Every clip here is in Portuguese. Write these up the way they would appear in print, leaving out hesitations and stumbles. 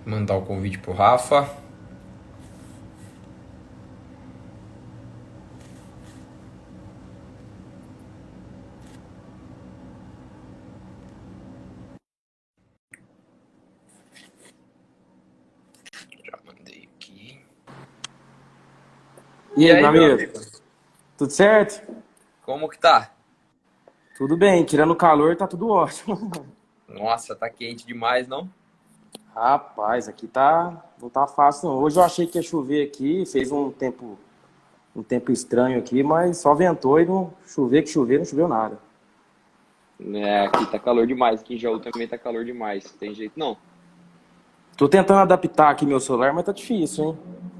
Mandar o convite pro Rafa. Já mandei aqui. E E aí, meu aí, meu amigo? amigo? Tudo certo? Como que tá? Tudo bem, tirando o calor, tá tudo ótimo. Nossa, tá quente demais, não? Rapaz, aqui não tá fácil não. Hoje eu achei que ia chover aqui, fez um tempo estranho aqui, mas só ventou e não chover que chover, não choveu nada. É, aqui tá calor demais. Aqui em Jaú também tá calor demais. Tem jeito não. Tô tentando adaptar aqui meu celular, mas tá difícil, hein?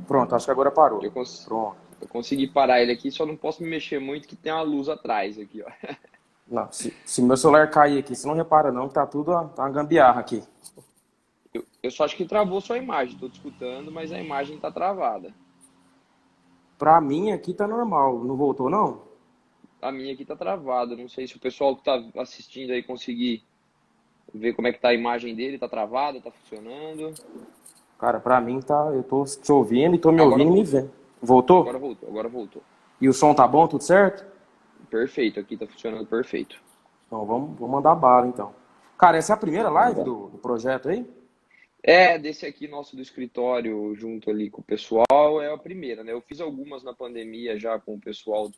Pronto, acho que agora parou. Eu, cons Pronto. eu consegui parar ele aqui, só não posso me mexer muito que tem uma luz atrás aqui, ó. Não, se meu celular cair aqui, você não repara não, que tá tudo, tá uma gambiarra aqui. Eu só acho que travou sua imagem. Tô te escutando, mas a imagem tá travada. Pra mim aqui tá normal, não voltou não? A minha aqui tá travada. Não sei se o pessoal que tá assistindo aí conseguir ver como é que tá a imagem dele. Tá travada, tá funcionando. Cara, pra mim tá, eu tô te ouvindo e tô me Agora ouvindo e me voltou. vendo. Voltou? Agora voltou, agora voltou. E o som tá bom, tudo certo? Perfeito, aqui tá funcionando perfeito. Então vamos mandar bala então. Cara, essa é a primeira live Manda. do projeto aí? É, desse aqui nosso do escritório, junto ali com o pessoal, é a primeira, né? Eu fiz algumas na pandemia já com o pessoal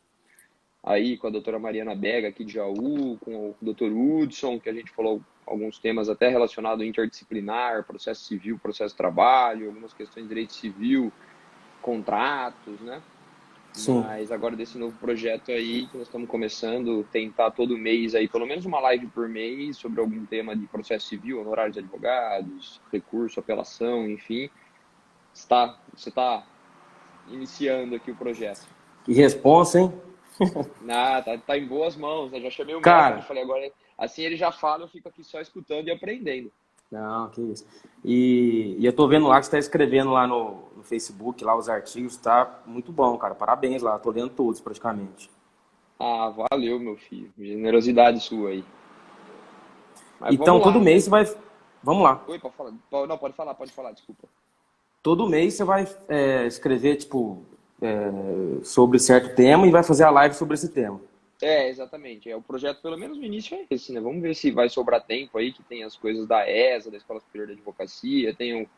aí, com a doutora Mariana Bega aqui de Jaú, com o doutor Hudson, que a gente falou alguns temas até relacionados interdisciplinar, processo civil, processo de trabalho, algumas questões de direito civil, contratos, né? Sim. Mas agora desse novo projeto aí, que nós estamos começando, tentar todo mês aí, pelo menos uma live por mês, sobre algum tema de processo civil, honorários de advogados, recurso, apelação, enfim. Você está iniciando aqui o projeto. Que responsa, hein? Ah, tá em boas mãos, né? Já chamei o mestre, Cara, falei, agora assim ele já fala, eu fico aqui só escutando e aprendendo. não, que isso. E eu tô vendo lá que você tá escrevendo lá no Facebook, lá os artigos, tá muito bom, cara. Parabéns lá, tô lendo todos praticamente. Ah, valeu, meu filho. Generosidade sua aí. Mas Então vamos todo lá, né? mês você vai. Vamos lá. Oi, pode falar. Não, pode falar, desculpa. Todo mês você vai escrever, tipo, sobre certo tema e vai fazer a live sobre esse tema. É, exatamente. É, o projeto, pelo menos no início, é esse, né? Vamos ver se vai sobrar tempo aí, que tem as coisas da ESA, da Escola Superior de Advocacia, tem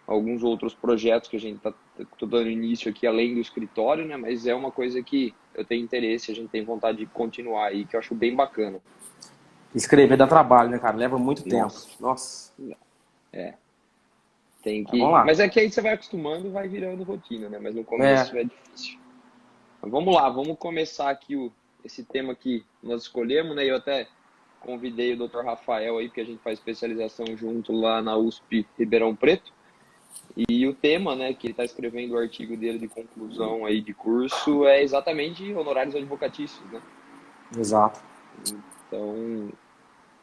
alguns outros projetos que a gente tá tô dando início aqui, além do escritório, né? Mas é uma coisa que eu tenho interesse, a gente tem vontade de continuar aí, que eu acho bem bacana. Escrever dá trabalho, né, cara? Leva muito tempo. Nossa, Nossa. é, tem Mas vamos que... lá. Mas é que aí você vai acostumando e vai virando rotina, né? Mas no começo É, é difícil. Mas vamos lá, vamos começar aqui esse tema que nós escolhemos, né? Eu até convidei o Dr. Rafael aí, porque a gente faz especialização junto lá na USP Ribeirão Preto. E o tema, né, que ele está escrevendo o artigo dele de conclusão aí de curso é exatamente honorários advocatícios, né? exato. Então,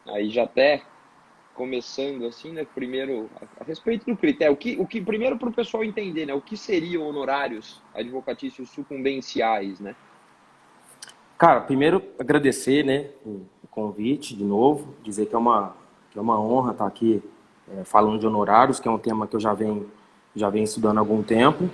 aí já até começando assim, né, primeiro a respeito do critério, o que primeiro para o pessoal entender, né, o que seriam honorários advocatícios sucumbenciais, né? Cara, primeiro agradecer, né, o convite de novo, dizer que é uma honra estar aqui falando de honorários, que é um tema que eu já venho estudando há algum tempo.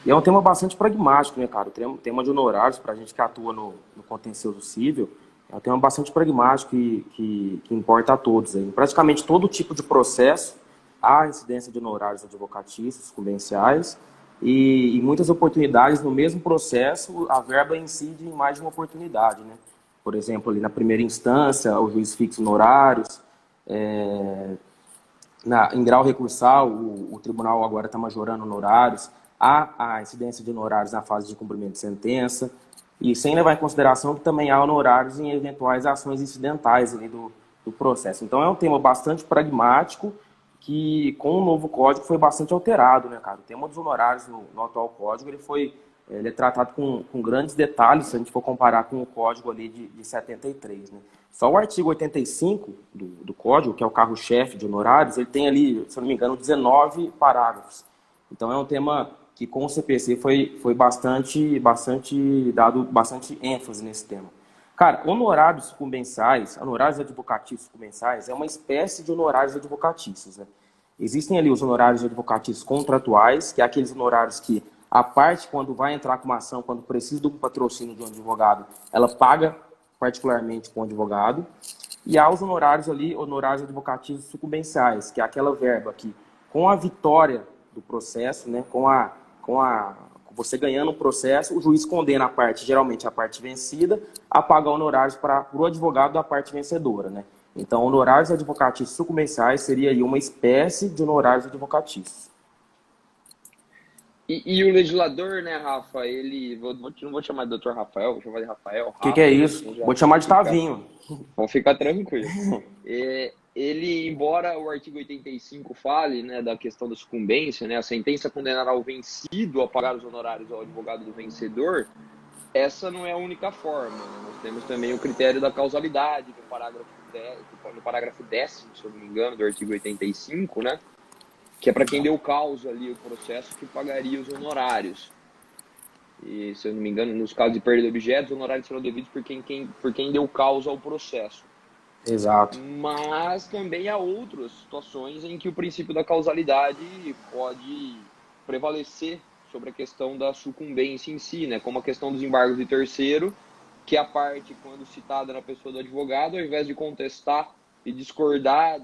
E é um tema bastante pragmático, né, cara? O tema de honorários, para a gente que atua no contencioso civil, é um tema bastante pragmático que importa a todos. Aí. Em praticamente todo tipo de processo, há incidência de honorários advocatícios, convenciais, e muitas oportunidades no mesmo processo, a verba incide em mais de uma oportunidade, né? Por exemplo, ali na primeira instância, o juiz fixa honorários, em grau recursal, o tribunal agora está majorando honorários, há a incidência de honorários na fase de cumprimento de sentença, e sem levar em consideração que também há honorários em eventuais ações incidentais ali do processo. Então é um tema bastante pragmático, que com o novo código foi bastante alterado, né, cara? O tema dos honorários no atual código, ele é tratado com grandes detalhes, se a gente for comparar com o código ali de 73, né? Só o artigo 85 do código, que é o carro-chefe de honorários, ele tem ali, se eu não me engano, 19 parágrafos. Então é um tema que com o CPC foi dado bastante ênfase nesse tema. Cara, honorários sucumbensais, honorários advocatícios sucumbensais, é uma espécie de honorários advocatícios, né? Existem ali os honorários advocatícios contratuais, que é aqueles honorários que a parte, quando vai entrar com uma ação, quando precisa do patrocínio de um advogado, ela paga particularmente com o advogado. E há os honorários ali, honorários advocatícios sucumbenciais, que é aquela verba que, com a vitória do processo, né, você ganhando o processo, o juiz condena a parte, geralmente a parte vencida, a pagar honorários para o advogado da parte vencedora, né? Então, honorários advocatícios sucumbenciais seria aí uma espécie de honorários advocatícios. E o legislador, né, Rafa, não vou chamar de doutor Rafael, vou chamar de Rafael, O que é isso? Vou te chamar de Tavinho. Vamos ficar tranquilo. Ele, embora o artigo 85 fale, né, da questão da sucumbência, né, a sentença condenará o vencido a pagar os honorários ao advogado do vencedor, essa não é a única forma, né? Nós temos também o critério da causalidade, no parágrafo 10º, se eu não me engano, do artigo 85, né, que é para quem deu causa ali o processo que pagaria os honorários. E, se eu não me engano, nos casos de perda de objetos, os honorários serão devidos por quem deu causa ao processo. Exato. Mas também há outras situações em que o princípio da causalidade pode prevalecer sobre a questão da sucumbência em si, né? Como a questão dos embargos de terceiro, que a parte, quando citada na pessoa do advogado, ao invés de contestar e discordar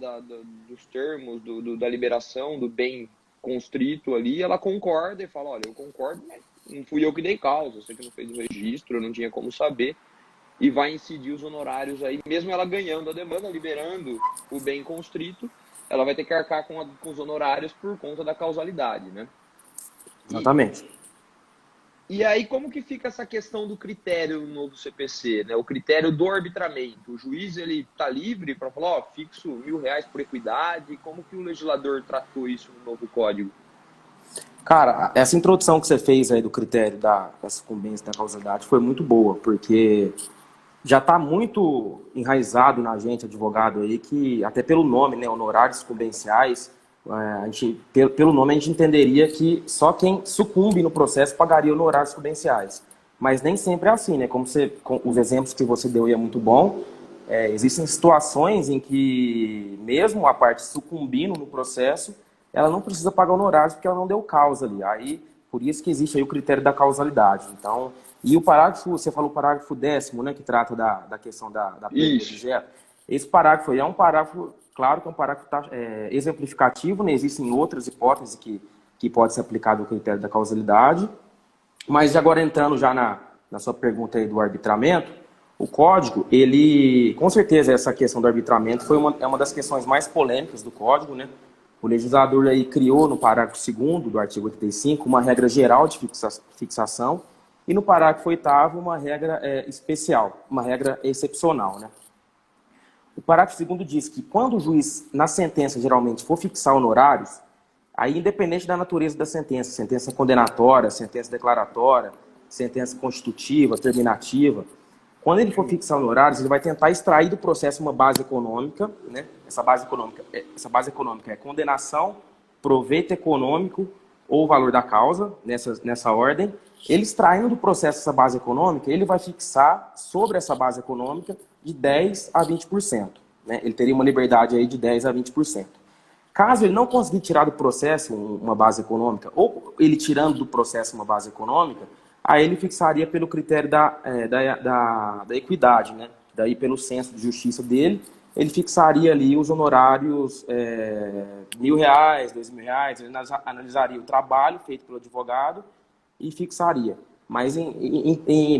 dos termos da liberação do bem constrito ali, ela concorda e fala, olha, eu concordo, mas não fui eu que dei causa, você que não fez o registro, eu não tinha como saber, e vai incidir os honorários aí, mesmo ela ganhando a demanda, liberando o bem constrito, ela vai ter que arcar com os honorários por conta da causalidade, né? Exatamente. E aí, como que fica essa questão do critério no novo CPC, né? O critério do arbitramento. O juiz, ele tá livre para falar, ó, fixo R$1.000 por equidade. Como que o legislador tratou isso no novo código? Cara, essa introdução que você fez aí do critério da sucumbência da causalidade foi muito boa, porque já está muito enraizado na gente, advogado aí, que até pelo nome, né, honorários sucumbenciais, pelo nome a gente entenderia que só quem sucumbe no processo pagaria honorários sucumbenciais. Mas nem sempre é assim, né? Com os exemplos que você deu aí é muito bom. Existem situações em que, mesmo a parte sucumbindo no processo, ela não precisa pagar honorários porque ela não deu causa ali. Aí, por isso que existe aí o critério da causalidade. Então, e o parágrafo, você falou o parágrafo 10º, né, que trata da questão da perda de objeto. Esse parágrafo aí é um parágrafo, claro que é um parágrafo exemplificativo, né? Existem outras hipóteses que pode ser aplicado o critério da causalidade. Mas agora entrando já na sua pergunta aí do arbitramento, o código, ele, com certeza essa questão do arbitramento é uma das questões mais polêmicas do código, né? O legislador aí criou no parágrafo 2º do artigo 85 uma regra geral de fixação e no parágrafo 8º uma regra especial, uma regra excepcional, né? O parágrafo 2º diz que quando o juiz, na sentença, geralmente, for fixar honorários, aí independente da natureza da sentença condenatória, sentença declaratória, sentença constitutiva, terminativa, quando ele for fixar honorários, ele vai tentar extrair do processo uma base econômica, né? Essa base econômica é condenação, proveito econômico ou valor da causa, nessa ordem. Ele extraindo do processo essa base econômica, ele vai fixar sobre essa base econômica de 10% a 20%. Né? Ele teria uma liberdade aí de 10% a 20%. Caso ele não conseguir tirar do processo uma base econômica, ou ele tirando do processo uma base econômica, aí ele fixaria pelo critério da equidade, né? Daí pelo senso de justiça dele, ele fixaria ali os honorários R$1.000, R$2.000, ele analisaria o trabalho feito pelo advogado e fixaria. Mas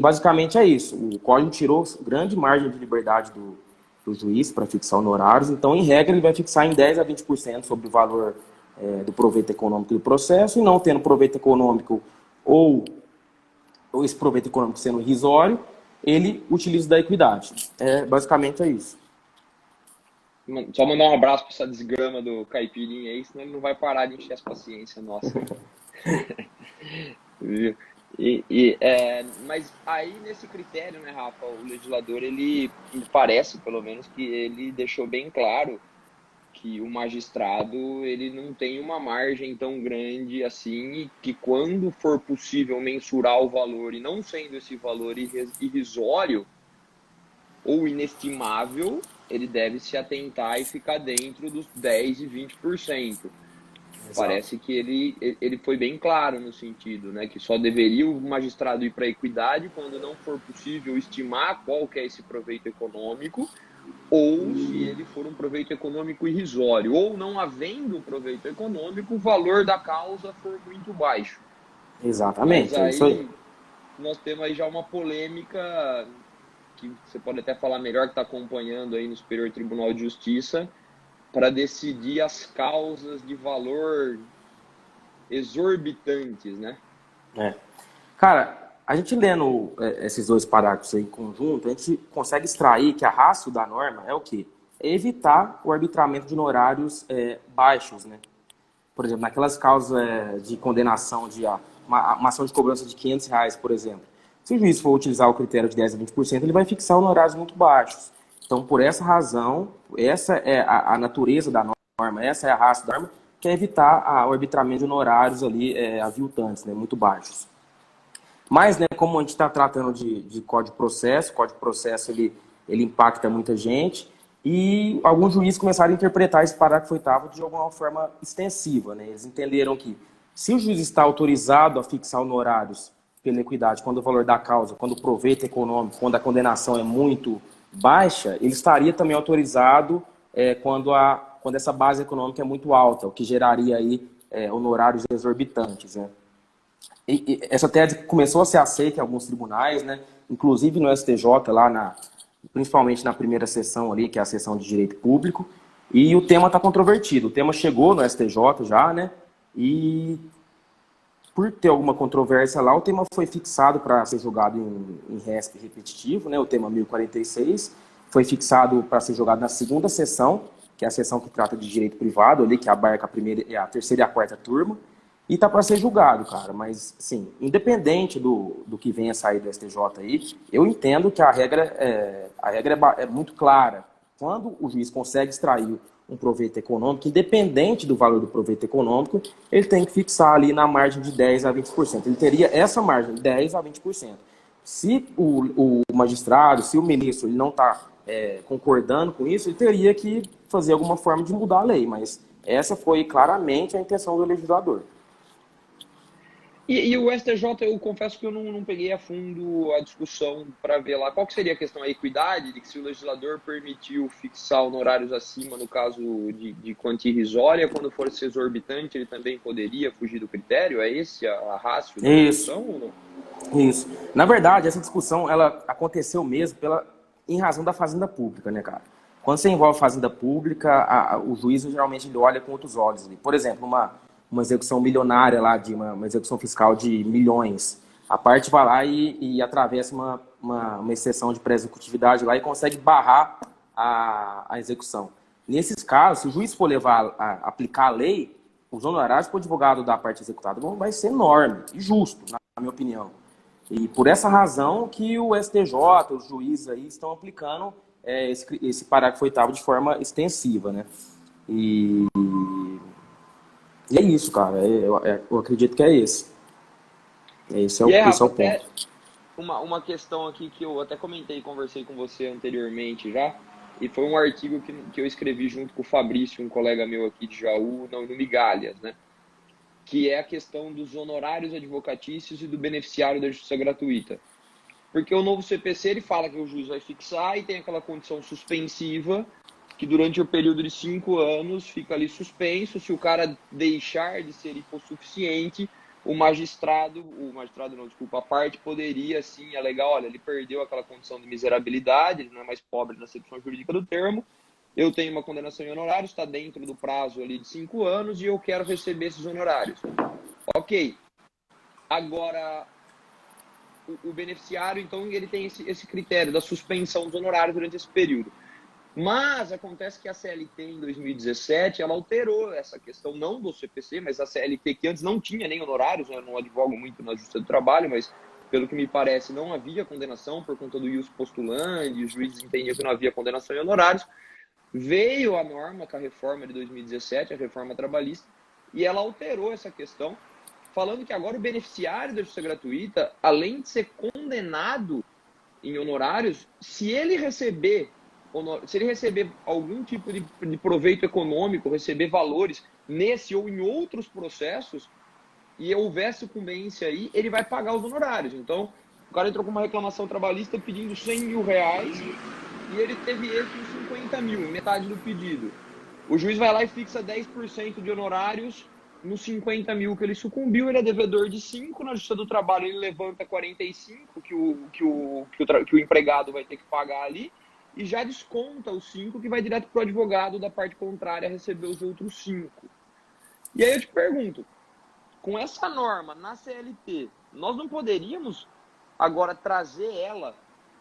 basicamente é isso. O código tirou grande margem de liberdade do juiz para fixar honorários. Então, em regra, ele vai fixar em 10% a 20% sobre o valor do proveito econômico do processo. E não tendo proveito econômico ou esse proveito econômico sendo irrisório, ele utiliza da equidade. Basicamente é isso. Só mandar um abraço para essa desgrama do Caipirinha aí, senão ele não vai parar de encher as paciências nossa. Mas aí nesse critério, né, Rafa, o legislador, ele parece, pelo menos, que ele deixou bem claro que o magistrado, ele não tem uma margem tão grande assim, e que quando for possível mensurar o valor, e não sendo esse valor irrisório ou inestimável, ele deve se atentar e ficar dentro dos 10% e 20%. Exato. Parece que ele foi bem claro no sentido, né, que só deveria o magistrado ir para a equidade quando não for possível estimar qual que é esse proveito econômico, ou se ele for um proveito econômico irrisório, ou não havendo proveito econômico, o valor da causa for muito baixo. Mas Exatamente, é isso aí. aí nós temos aí já uma polêmica que você pode até falar melhor, que está acompanhando aí no Superior Tribunal de Justiça, para decidir as causas de valor exorbitantes, né? É. Cara, a gente lendo esses dois parágrafos aí em conjunto, a gente consegue extrair que a ratio da norma é o quê? É evitar o arbitramento de honorários baixos, né? Por exemplo, naquelas causas de condenação de uma ação de cobrança de R$ 500, por exemplo. Se o juiz for utilizar o critério de 10% a 20%, ele vai fixar honorários muito baixos. Então, por essa razão, essa é a natureza da norma, essa é a ratio da norma, que é evitar o arbitramento de honorários ali aviltantes, né, muito baixos. Mas, né, como a gente está tratando de Código de Processo, o Código de Processo ele impacta muita gente, e alguns juízes começaram a interpretar esse parágrafo 8º de alguma forma extensiva, né? Eles entenderam que se o juiz está autorizado a fixar honorários pela equidade, quando o valor da causa, quando o proveito econômico, quando a condenação é muito baixa, ele estaria também autorizado quando essa base econômica é muito alta, o que geraria aí honorários exorbitantes, né? E essa tese começou a ser aceita em alguns tribunais, né? Inclusive no STJ, principalmente na primeira sessão ali, que é a sessão de direito público, e o tema está controvertido. O tema chegou no STJ já, né? E por ter alguma controvérsia lá, o tema foi fixado para ser julgado em RESP repetitivo, né? O tema 1046 foi fixado para ser julgado na segunda sessão, que é a sessão que trata de direito privado, ali, que abarca a terceira e a quarta turma, e tá para ser julgado, cara. Mas, sim, independente do que venha sair do STJ aí, eu entendo que a regra é muito clara. Quando o juiz consegue extrair um proveito econômico, independente do valor do proveito econômico, ele tem que fixar ali na margem de 10% a 20%. Ele teria essa margem, 10% a 20%. Se o magistrado, se o ministro ele não está concordando com isso, ele teria que fazer alguma forma de mudar a lei. Mas essa foi claramente a intenção do legislador. E o STJ, eu confesso que eu não peguei a fundo a discussão para ver lá. Qual que seria a questão? A equidade, de que se o legislador permitiu fixar honorários acima, no caso de quantia irrisória, quando fosse exorbitante, ele também poderia fugir do critério? É esse a ratio da discussão ou não? Isso. Na verdade, essa discussão ela aconteceu mesmo em razão da fazenda pública, né, cara? Quando você envolve fazenda pública, o juiz geralmente ele olha com outros olhos. Por exemplo, uma execução milionária lá, de uma execução fiscal de milhões. A parte vai lá e atravessa uma exceção de pré-executividade lá e consegue barrar a execução. Nesses casos, se o juiz for aplicar a lei, os honorários para o advogado da parte executada vai ser enorme e justo, na minha opinião. E por essa razão que o STJ, os juízes aí estão aplicando esse parágrafo 8º de forma extensiva, né? E é isso, cara. Eu acredito que é esse. Esse é o ponto. Uma questão aqui que eu até comentei e conversei com você anteriormente já, e foi um artigo que eu escrevi junto com o Fabrício, um colega meu aqui de Jaú, no Migalhas, né? Que é a questão dos honorários advocatícios e do beneficiário da justiça gratuita. Porque o novo CPC ele fala que o juiz vai fixar e tem aquela condição suspensiva que durante o período de 5 anos fica ali suspenso. Se o cara deixar de ser hipossuficiente, a parte poderia sim alegar, olha, ele perdeu aquela condição de miserabilidade, ele não é mais pobre na acepção jurídica do termo, eu tenho uma condenação em honorários, está dentro do prazo ali de 5 anos e eu quero receber esses honorários. Ok. Agora, o beneficiário, então, ele tem esse critério da suspensão dos honorários durante esse período. Mas acontece que a CLT, em 2017, ela alterou essa questão, não do CPC, mas a CLT, que antes não tinha nem honorários, né? Eu não advogo muito na Justiça do Trabalho, mas, pelo que me parece, não havia condenação por conta do ius postulandi, os juízes entendiam que não havia condenação em honorários. Veio a norma com a reforma de 2017, a reforma trabalhista, e ela alterou essa questão, falando que agora o beneficiário da justiça gratuita, além de ser condenado em honorários, se ele receber se ele receber algum tipo de proveito econômico, receber valores nesse ou em outros processos, e houver sucumbência aí, ele vai pagar os honorários. Então, o cara entrou com uma reclamação trabalhista pedindo R$100 mil e ele teve êxito em 50 mil, metade do pedido. O juiz vai lá e fixa 10% de honorários nos 50 mil que ele sucumbiu, ele é devedor de 5, na Justiça do Trabalho ele levanta 45 que o empregado vai ter que pagar ali, e já desconta os 5 que vai direto para o advogado da parte contrária receber os outros 5. E aí eu te pergunto, com essa norma na CLT, nós não poderíamos agora trazer ela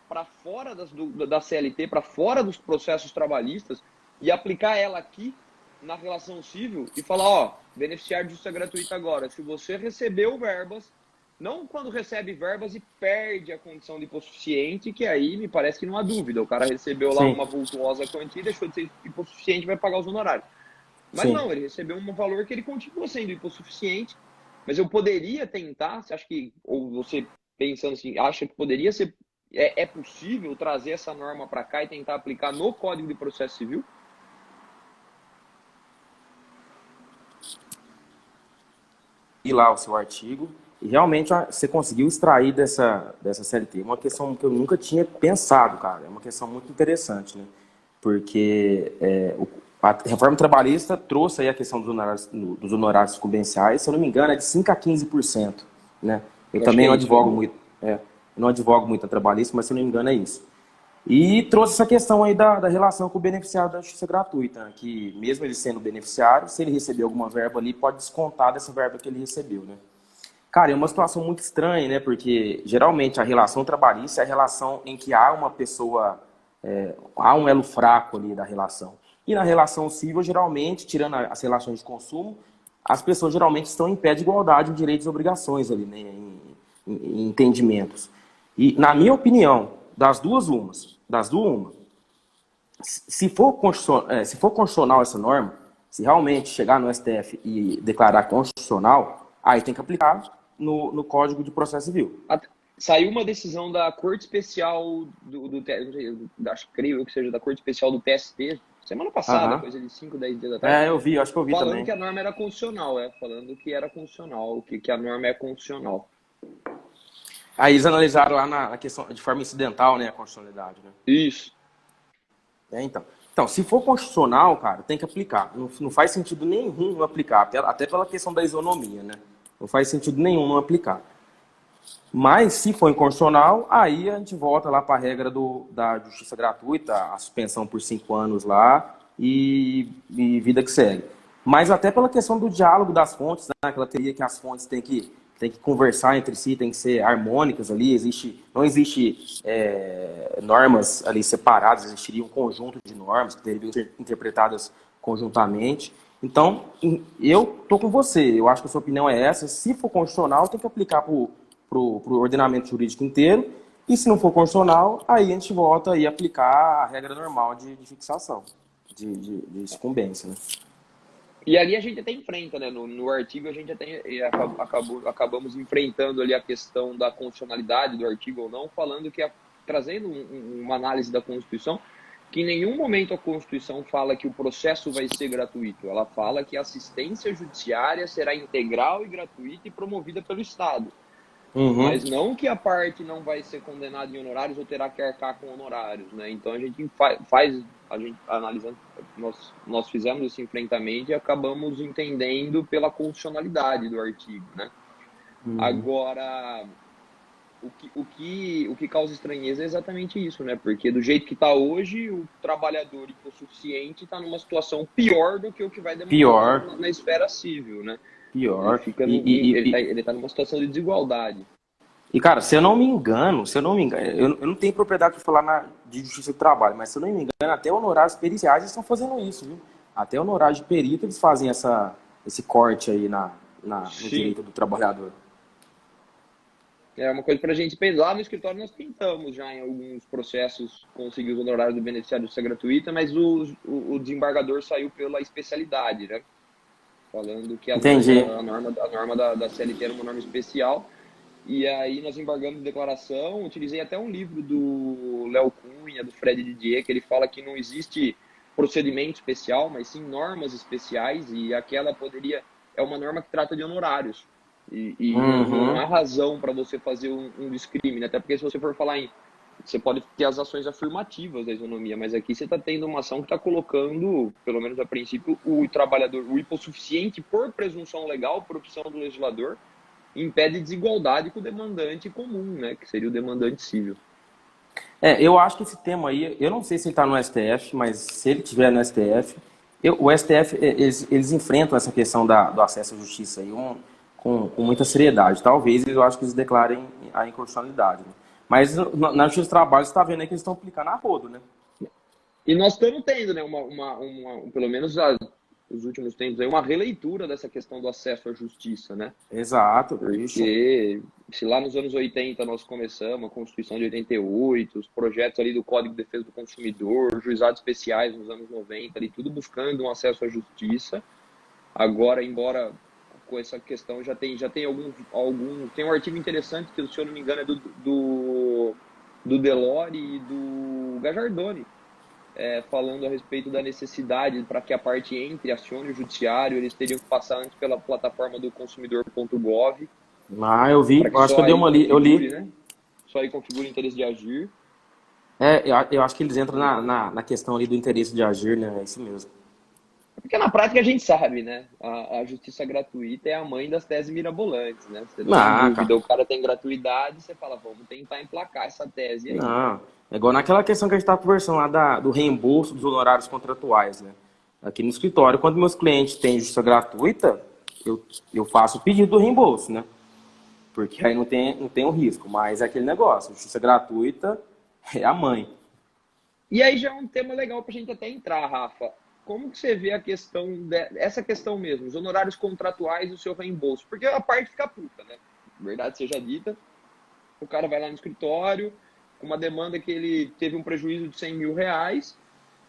para fora da CLT, para fora dos processos trabalhistas e aplicar ela aqui na relação civil e falar, ó, beneficiário de justiça gratuita agora, se você recebeu verbas, não quando recebe verbas e perde a condição de hipossuficiente, que aí me parece que não há dúvida, o cara recebeu lá uma vultuosa quantia, deixou de ser hipossuficiente e vai pagar os honorários. Mas não, ele recebeu um valor que ele continua sendo hipossuficiente, mas eu poderia tentar, você acha que, ou você pensando assim, acha que poderia ser, é possível trazer essa norma para cá e tentar aplicar no Código de Processo Civil? E lá o seu artigo, e realmente você conseguiu extrair dessa CLT uma questão que eu nunca tinha pensado, cara. É uma questão muito interessante, né? Porque a reforma trabalhista trouxe aí a questão dos honorários sucumbenciais, se eu não me engano, é de 5% a 15%, né? Eu também não advogo muito, não advogo muito a trabalhista, mas se eu não me engano é isso. E trouxe essa questão aí da relação com o beneficiário da justiça gratuita, né? Que mesmo ele sendo beneficiário, se ele receber alguma verba ali, pode descontar dessa verba que ele recebeu, né? Cara, é uma situação muito estranha, né? Porque geralmente a relação trabalhista é a relação em que há uma pessoa, há um elo fraco ali da relação. E na relação civil, geralmente, tirando as relações de consumo, as pessoas geralmente estão em pé de igualdade em direitos e obrigações ali, né? Em entendimentos. E, na minha opinião, das duas uma, se for constitucional essa norma, se realmente chegar no STF e declarar constitucional, aí tem que aplicar no Código de Processo Civil. Saiu uma decisão da Corte Especial creio que seja da Corte Especial do TST, semana passada, coisa de 5, 10 dias atrás. Eu vi, acho que eu vi falando também. Falando que a norma era constitucional, falando que era constitucional, que a norma é constitucional. Aí eles analisaram lá na questão de forma incidental, né, a constitucionalidade, né? Isso. Então, se for constitucional, cara, tem que aplicar. Não faz sentido nenhum não aplicar, até pela questão da isonomia, né? Não faz sentido nenhum não aplicar. Mas, se for inconstitucional, aí a gente volta lá para a regra da justiça gratuita, a suspensão por 5 anos lá e vida que segue. Mas até pela questão do diálogo das fontes, né? Aquela teoria que as fontes têm que conversar entre si, tem que ser harmônicas ali, não existe normas ali separadas, existiria um conjunto de normas que deveriam ser interpretadas conjuntamente. Então, eu tô com você, eu acho que a sua opinião é essa, se for constitucional, tem que aplicar pro ordenamento jurídico inteiro, e se não for constitucional, aí a gente volta a aplicar a regra normal de fixação, de sucumbência, né? E ali a gente até enfrenta, né? No artigo a gente até acabamos enfrentando ali a questão da constitucionalidade do artigo ou não, falando que, trazendo uma análise da Constituição, que em nenhum momento a Constituição fala que o processo vai ser gratuito. Ela fala que a assistência judiciária será integral e gratuita e promovida pelo Estado. Mas não que a parte não vai ser condenada em honorários ou terá que arcar com honorários, né? Então a gente analisando, nós fizemos esse enfrentamento e acabamos entendendo pela constitucionalidade do artigo, né? Agora, o que causa estranheza é exatamente isso, né? Porque do jeito que está hoje, o trabalhador hipossuficiente está numa situação pior do que o que vai demorar na esfera civil, né? Pior. Ele está numa situação de desigualdade. E, cara, se eu não me engano, eu não tenho propriedade para falar de justiça do trabalho, mas se eu não me engano, até honorários periciais estão fazendo isso, viu? Até honorários de perito eles fazem esse corte aí no direito do trabalhador. É uma coisa para a gente pensar. Lá no escritório nós tentamos já em alguns processos conseguir os honorários do beneficiário de justiça gratuita, mas o desembargador saiu pela especialidade, né? Falando que a norma da CLT era uma norma especial. E aí nós embargamos de declaração, utilizei até um livro do Léo Kuhn nome, é do Fred Didier, que ele fala que não existe procedimento especial, mas sim normas especiais, e aquela é uma norma que trata de honorários. E não há Uhum. razão para você fazer um discrimínio, até porque se você for falar você pode ter as ações afirmativas da isonomia, mas aqui você está tendo uma ação que está colocando, pelo menos a princípio, o trabalhador, o hipossuficiente, por presunção legal, por opção do legislador, impede desigualdade com o demandante comum, né, que seria o demandante civil. Eu acho que esse tema aí, eu não sei se ele está no STF, mas se ele estiver no STF, o STF, eles enfrentam essa questão do acesso à justiça aí com muita seriedade. Talvez eu acho que eles declarem a inconstitucionalidade, né? Mas na Justiça do Trabalho, você está vendo aí que eles estão aplicando a rodo, né? E nós estamos tendo, né, pelo menos nos últimos tempos, aí, uma releitura dessa questão do acesso à justiça, né? Exato, isso. Porque se lá nos anos 80 nós começamos, a Constituição de 88, os projetos ali do Código de Defesa do Consumidor, juizados especiais nos anos 90, ali, tudo buscando um acesso à justiça. Agora, embora com essa questão já tem tem um artigo interessante que, se eu não me engano, é do Delore e do Gajardoni, falando a respeito da necessidade para que a parte entre, acione o judiciário, eles teriam que passar antes pela plataforma do consumidor.gov, Ah, eu vi, para eu que acho que só eu dei aí uma li, eu configure, li. né? Só aí configure o interesse de agir. Eu acho que eles entram na questão ali do interesse de agir, né? É isso mesmo. Porque na prática a gente sabe, né? A justiça gratuita é a mãe das teses mirabolantes, né? Você tem Ah, cara. dúvida, o cara tem gratuidade, você fala, vamos tentar emplacar essa tese aí. Não, é igual naquela questão que a gente estava conversando lá do reembolso dos honorários contratuais, né? Aqui no escritório, quando meus clientes têm justiça gratuita, eu faço o pedido do reembolso, né? Porque aí não tem o risco. Mas é aquele negócio, justiça gratuita é a mãe. E aí já é um tema legal para a gente até entrar, Rafa. Como que você vê a questão, essa questão mesmo, os honorários contratuais e o seu reembolso? Porque a parte fica puta, né? Verdade seja dita, o cara vai lá no escritório com uma demanda que ele teve um prejuízo de 100 mil reais,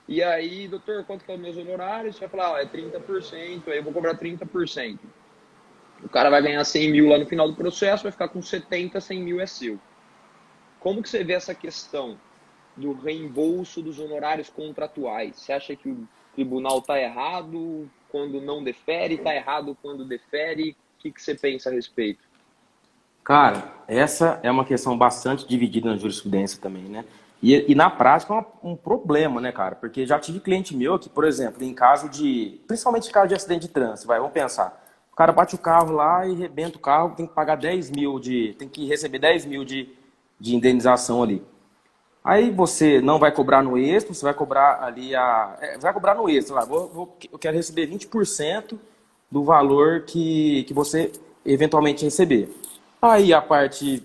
e aí, doutor, quanto que é os meus honorários? Você vai falar, é 30%, aí eu vou cobrar 30%. O cara vai ganhar 100 mil lá no final do processo, vai ficar com 70, 100 mil é seu. Como que você vê essa questão do reembolso dos honorários contratuais? Você acha que o tribunal está errado quando não defere, está errado quando defere? O que você pensa a respeito? Cara, essa é uma questão bastante dividida na jurisprudência também, né? E na prática é um problema, né, cara? Porque já tive cliente meu que, por exemplo, em caso de. Principalmente em caso de acidente de trânsito, vamos pensar. O cara bate o carro lá e rebenta o carro, tem que pagar 10 mil de. Tem que receber 10 mil de indenização ali. Aí você não vai cobrar no extra, você vai cobrar ali vai cobrar no extra lá. Eu quero receber 20% do valor que você eventualmente receber. Aí a parte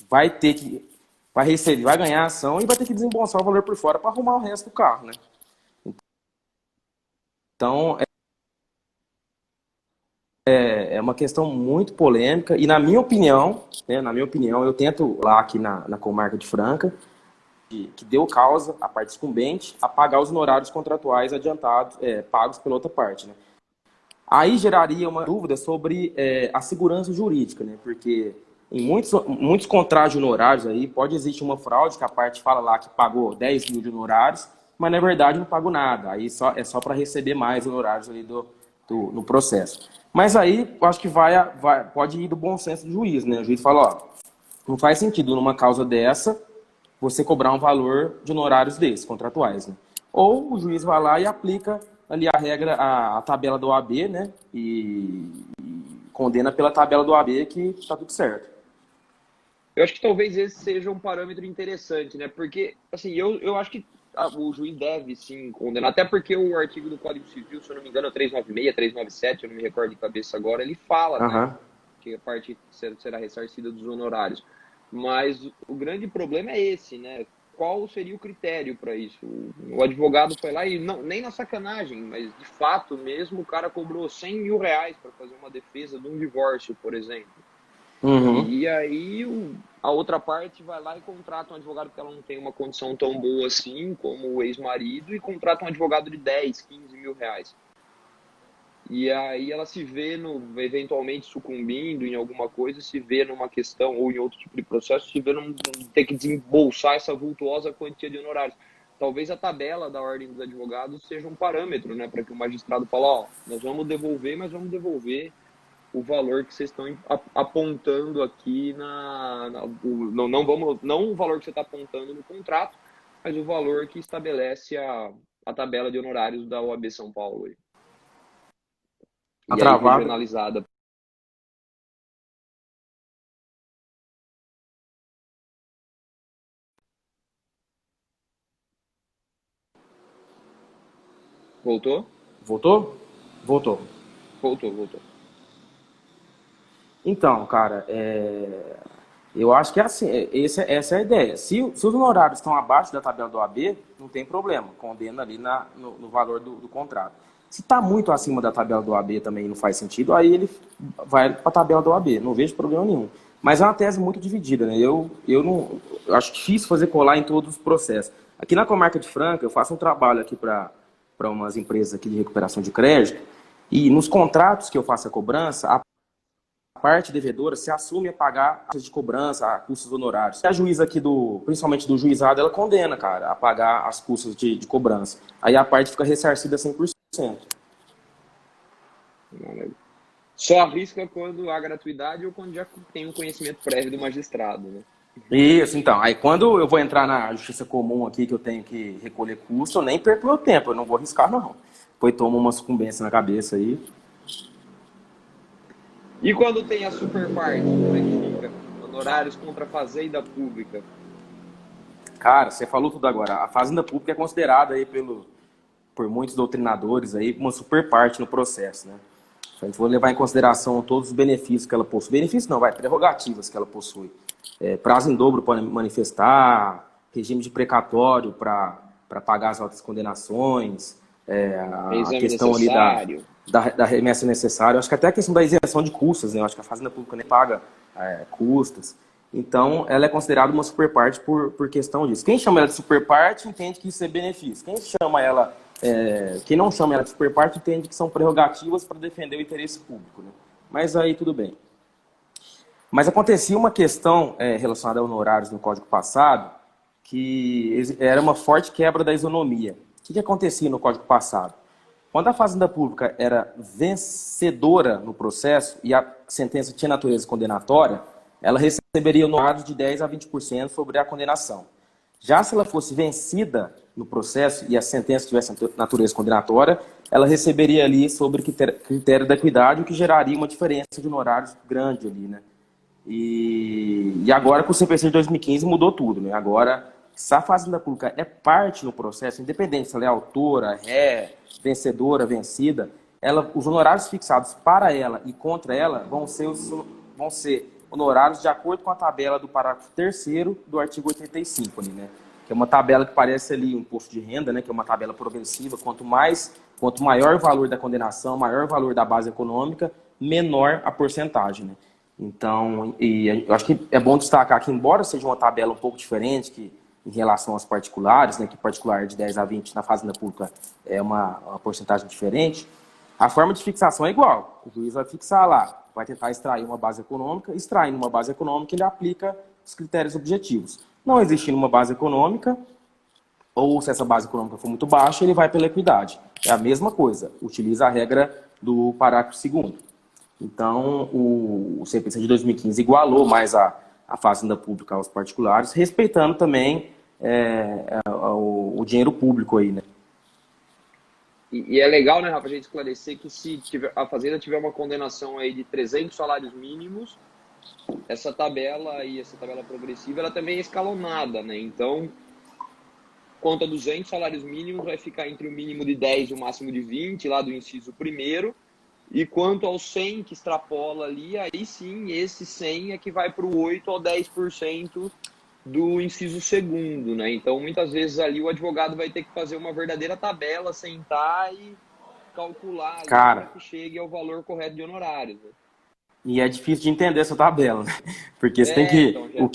vai ter que. Vai receber, vai ganhar a ação e vai ter que desembolsar o valor por fora para arrumar o resto do carro, né? Então é uma questão muito polêmica e na minha opinião, eu tento lá aqui na comarca de Franca, que deu causa à parte sucumbente a pagar os honorários contratuais adiantados, pagos pela outra parte, né? Aí geraria uma dúvida sobre a segurança jurídica, né? Porque em muitos contratos de honorários aí pode existir uma fraude que a parte fala lá que pagou 10 mil de honorários, mas na verdade não pagou nada. Aí é só para receber mais honorários ali no processo. Mas aí eu acho que pode ir do bom senso do juiz, né? O juiz fala, ó, não faz sentido numa causa dessa você cobrar um valor de honorários desses, contratuais, né? Ou o juiz vai lá e aplica ali a regra, a tabela do OAB, né? E condena pela tabela do OAB que está tudo certo. Eu acho que talvez esse seja um parâmetro interessante, né? Porque, assim, eu acho que o juiz deve sim condenar, até porque o artigo do Código Civil, se eu não me engano, é 396, 397, eu não me recordo de cabeça agora, ele fala, né? Aham. Que a parte será ressarcida dos honorários. Mas o grande problema é esse, né? Qual seria o critério para isso? O advogado foi lá e não, nem na sacanagem, mas de fato mesmo, o cara cobrou 100 mil reais para fazer uma defesa de um divórcio, por exemplo. Uhum. E aí a outra parte vai lá e contrata um advogado que ela não tem uma condição tão boa assim, como o ex-marido, e contrata um advogado de 10, 15 mil reais. E aí ela se vê eventualmente sucumbindo em alguma coisa, se vê numa questão ou em outro tipo de processo, se vê ter que desembolsar essa vultuosa quantia de honorários. Talvez a tabela da Ordem dos Advogados seja um parâmetro, né, para que o magistrado fale, ó, nós vamos devolver, mas vamos devolver o valor que vocês estão apontando aqui não o valor que você está apontando no contrato, mas o valor que estabelece a tabela de honorários da OAB São Paulo. Tá E aí travado. regionalizada. Voltou? Voltou? Voltou. Voltou. Então, cara, eu acho que é assim, essa é a ideia. Se os honorários estão abaixo da tabela do OAB, não tem problema, condena ali no valor do contrato. Se está muito acima da tabela do OAB também não faz sentido, aí ele vai para a tabela do OAB, não vejo problema nenhum. Mas é uma tese muito dividida, né? Eu acho difícil fazer colar em todos os processos. Aqui na comarca de Franca, eu faço um trabalho aqui para umas empresas aqui de recuperação de crédito, e nos contratos que eu faço a cobrança, a parte devedora se assume a pagar taxas de cobrança, a custos honorários. E a juíza aqui, principalmente do juizado, ela condena, cara, a pagar as custas de cobrança. Aí a parte fica ressarcida 100%. Só arrisca quando há gratuidade ou quando já tem um conhecimento prévio do magistrado, né? Isso, então. Aí quando eu vou entrar na justiça comum aqui, que eu tenho que recolher custo, eu nem perco meu tempo, eu não vou arriscar, não. Depois toma uma sucumbência na cabeça aí. E quando tem a super parte, como é que fica? Honorários contra a fazenda pública. Cara, você falou tudo agora. A fazenda pública é considerada aí por muitos doutrinadores aí uma super parte no processo, né? A gente vai levar em consideração todos os benefícios que ela possui. Benefícios não, prerrogativas que ela possui. Prazo em dobro para manifestar, regime de precatório para pagar as altas condenações, a questão necessário. ali da remessa necessária. Acho que até a questão da isenção de custos, né? Acho que a Fazenda Pública nem paga custos. Então, ela é considerada uma superparte por questão disso. Quem chama ela de superparte entende que isso é benefício. Quem não chama ela de superparte entende que são prerrogativas para defender o interesse público, né? Mas aí tudo bem. Mas acontecia uma questão relacionada a honorários no Código passado, que era uma forte quebra da isonomia. O que acontecia no Código passado? Quando a Fazenda Pública era vencedora no processo e a sentença tinha natureza condenatória, ela receberia honorários de 10% a 20% sobre a condenação. Já se ela fosse vencida no processo e a sentença tivesse natureza condenatória, ela receberia ali sobre critério da equidade, o que geraria uma diferença de honorários grande ali, né? E agora, com o CPC de 2015, mudou tudo, né? Agora, se a Fazenda Pública é parte no processo, independente se ela é autora, vencedora, vencida, os honorários fixados para ela e contra ela vão ser honorários de acordo com a tabela do parágrafo 3º do artigo 85, ali, né? Que é uma tabela que parece ali um imposto de renda, né? Que é uma tabela progressiva. Quanto maior o valor da condenação, maior o valor da base econômica, menor a porcentagem, né? Então, eu acho que é bom destacar que, embora seja uma tabela um pouco diferente que, em relação aos particulares, né, que particular de 10 a 20 na Fazenda Pública é uma porcentagem diferente, a forma de fixação é igual. O juiz vai fixar lá, vai tentar extrair uma base econômica, extraindo uma base econômica, ele aplica os critérios objetivos. Não existindo uma base econômica, ou se essa base econômica for muito baixa, ele vai pela equidade. É a mesma coisa, utiliza a regra do parágrafo 2º. Então, o CPC de 2015 igualou mais a Fazenda Pública aos particulares, respeitando também o dinheiro público aí, né? E é legal, né, Rafa, a gente esclarecer que se a Fazenda tiver uma condenação aí de 300 salários mínimos, essa tabela progressiva, ela também é escalonada, né? Então, conta 200 salários mínimos, vai ficar entre o mínimo de 10 e o máximo de 20, lá do inciso 1º. E quanto ao 100 que extrapola ali, aí sim, esse 100 é que vai para o 8 ou 10% do inciso 2º, né? Então, muitas vezes ali o advogado vai ter que fazer uma verdadeira tabela, sentar e calcular para que chegue ao valor correto de honorários, né? E é difícil de entender essa tabela, né? Porque você tem que... Então,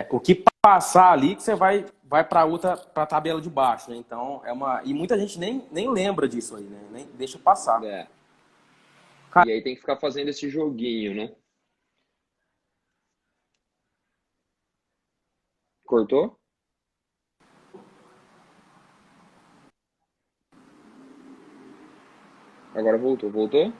o que passar ali que você vai vai para outra, para a tabela de baixo, né? Então, e muita gente nem lembra disso aí, né? Nem deixa passar. É. Cara, E aí tem que ficar fazendo esse joguinho, né? Cortou? Agora voltou. Voltou?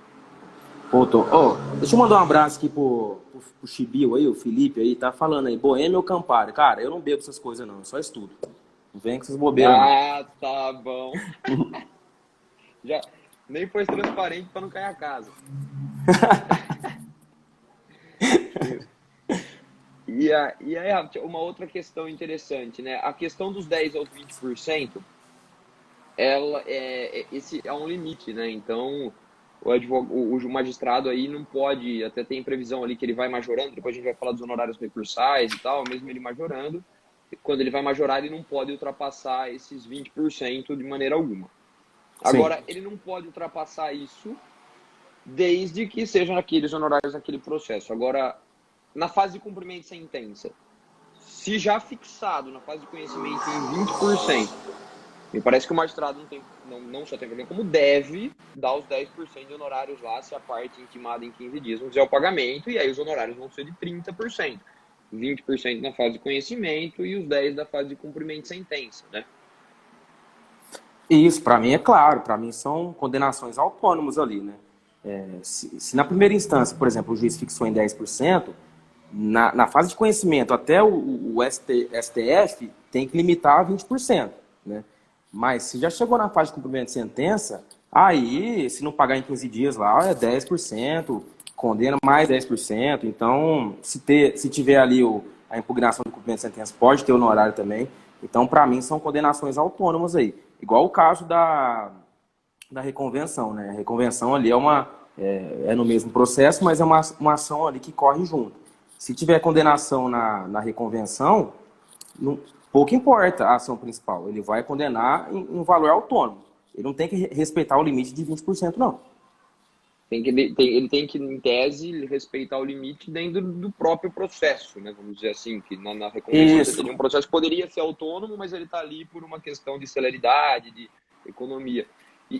voltou. Deixa eu mandar um abraço aqui pro Chibio aí, o Felipe aí, tá falando aí, Boêmio ou Campari? Cara, eu não bebo essas coisas não, eu só estudo. Não vem com essas bobeiras não. Ah, tá bom. Já nem pôs transparente para não cair a casa. E aí, uma outra questão interessante, né? A questão dos 10 aos 20%, esse é um limite, né? Então, o magistrado aí não pode, até tem previsão ali que ele vai majorando, depois a gente vai falar dos honorários recursais e tal, mesmo ele majorando, quando ele vai majorar, ele não pode ultrapassar esses 20% de maneira alguma. Sim. Agora, ele não pode ultrapassar isso desde que sejam aqueles honorários naquele processo. Agora, na fase de cumprimento de sentença, se já fixado na fase de conhecimento em 20%, me parece que o magistrado não só tem problema, como deve dar os 10% de honorários lá, se a parte intimada em 15 dias não fizer o pagamento, e aí os honorários vão ser de 30%. 20% na fase de conhecimento e os 10% da fase de cumprimento de sentença, né? Isso, para mim é claro, para mim são condenações autônomas ali, né? Se na primeira instância, por exemplo, o juiz fixou em 10%, na fase de conhecimento até o STF tem que limitar a 20%, né? Mas se já chegou na fase de cumprimento de sentença, aí, se não pagar em 15 dias lá, é 10%, condena mais 10%. Então, se tiver ali a impugnação do cumprimento de sentença, pode ter honorário também. Então, para mim, são condenações autônomas aí. Igual o caso da reconvenção, né? A reconvenção ali é no mesmo processo, mas é uma ação ali que corre junto. Se tiver condenação na reconvenção, pouco importa a ação principal. Ele vai condenar em um valor autônomo. Ele não tem que respeitar o limite de 20%, não. Ele tem que, em tese, respeitar o limite dentro do próprio processo, né? Vamos dizer assim, que na reconvenção você teria um processo que poderia ser autônomo, mas ele está ali por uma questão de celeridade, de economia.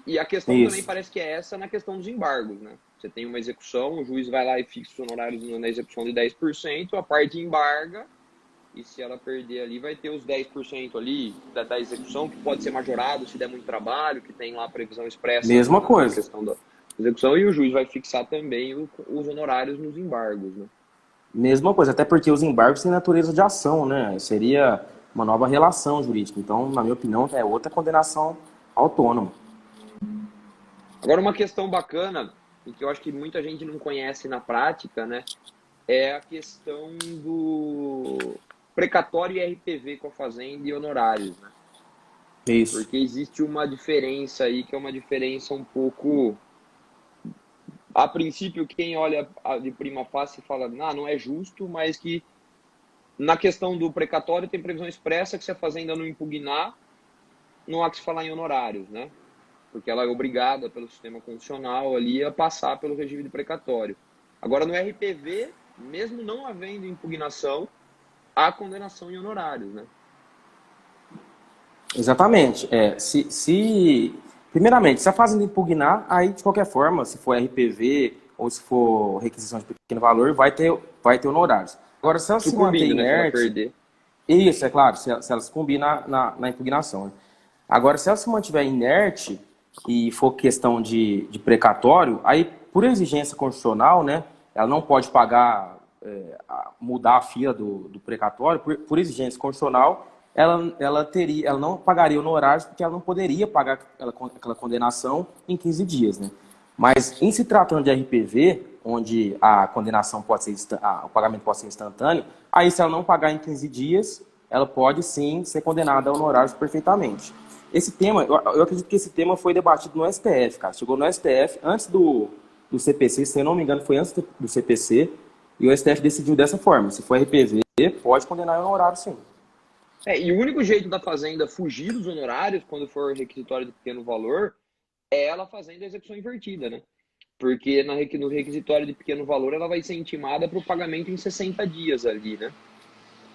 E a questão também parece que é essa na questão dos embargos, né? Você tem uma execução, o juiz vai lá e fixa os honorários na execução de 10%, a parte embarga, e se ela perder ali, vai ter os 10% ali da execução, que pode ser majorado se der muito trabalho, que tem lá a previsão expressa Mesma na coisa. questão da execução, e o juiz vai fixar também os honorários nos embargos, né? Mesma coisa, até porque os embargos têm natureza de ação, né? Seria uma nova relação jurídica. Então, na minha opinião, é outra condenação autônoma. Agora, uma questão bacana, e que eu acho que muita gente não conhece na prática, né? É a questão do precatório e RPV com a fazenda e honorários, né? Isso. Porque existe uma diferença aí, que é uma diferença um pouco... A princípio, quem olha de prima facie fala, não é justo, mas que na questão do precatório tem previsão expressa que se a fazenda não impugnar, não há que se falar em honorários, né? Porque ela é obrigada pelo sistema constitucional ali a passar pelo regime de precatório. Agora, no RPV, mesmo não havendo impugnação, há condenação em honorários, né? Exatamente. Primeiramente, se a fazenda impugnar, aí de qualquer forma, se for RPV ou se for requisição de pequeno valor, vai ter honorários. Agora, se ela se manter Sucumbindo, né? Se ela inerte, perder. isso, é claro, se ela sucumbir na impugnação, né? Agora, se ela se mantiver inerte e for questão de precatório, aí, por exigência constitucional, né, ela não pode pagar, mudar a fila do precatório, por exigência constitucional, ela não pagaria honorários porque ela não poderia pagar aquela condenação em 15 dias, né? Mas, em se tratando de RPV, onde a condenação pode ser, o pagamento pode ser instantâneo, aí se ela não pagar em 15 dias, ela pode sim ser condenada a honorários perfeitamente. Esse tema, eu acredito que esse tema foi debatido no STF, cara. Chegou no STF antes do CPC, se eu não me engano, foi antes do CPC, e o STF decidiu dessa forma. Se for RPV, pode condenar em honorário, sim. E o único jeito da fazenda fugir dos honorários, quando for requisitório de pequeno valor, é ela fazendo a execução invertida, né? Porque no requisitório de pequeno valor ela vai ser intimada para o pagamento em 60 dias ali, né?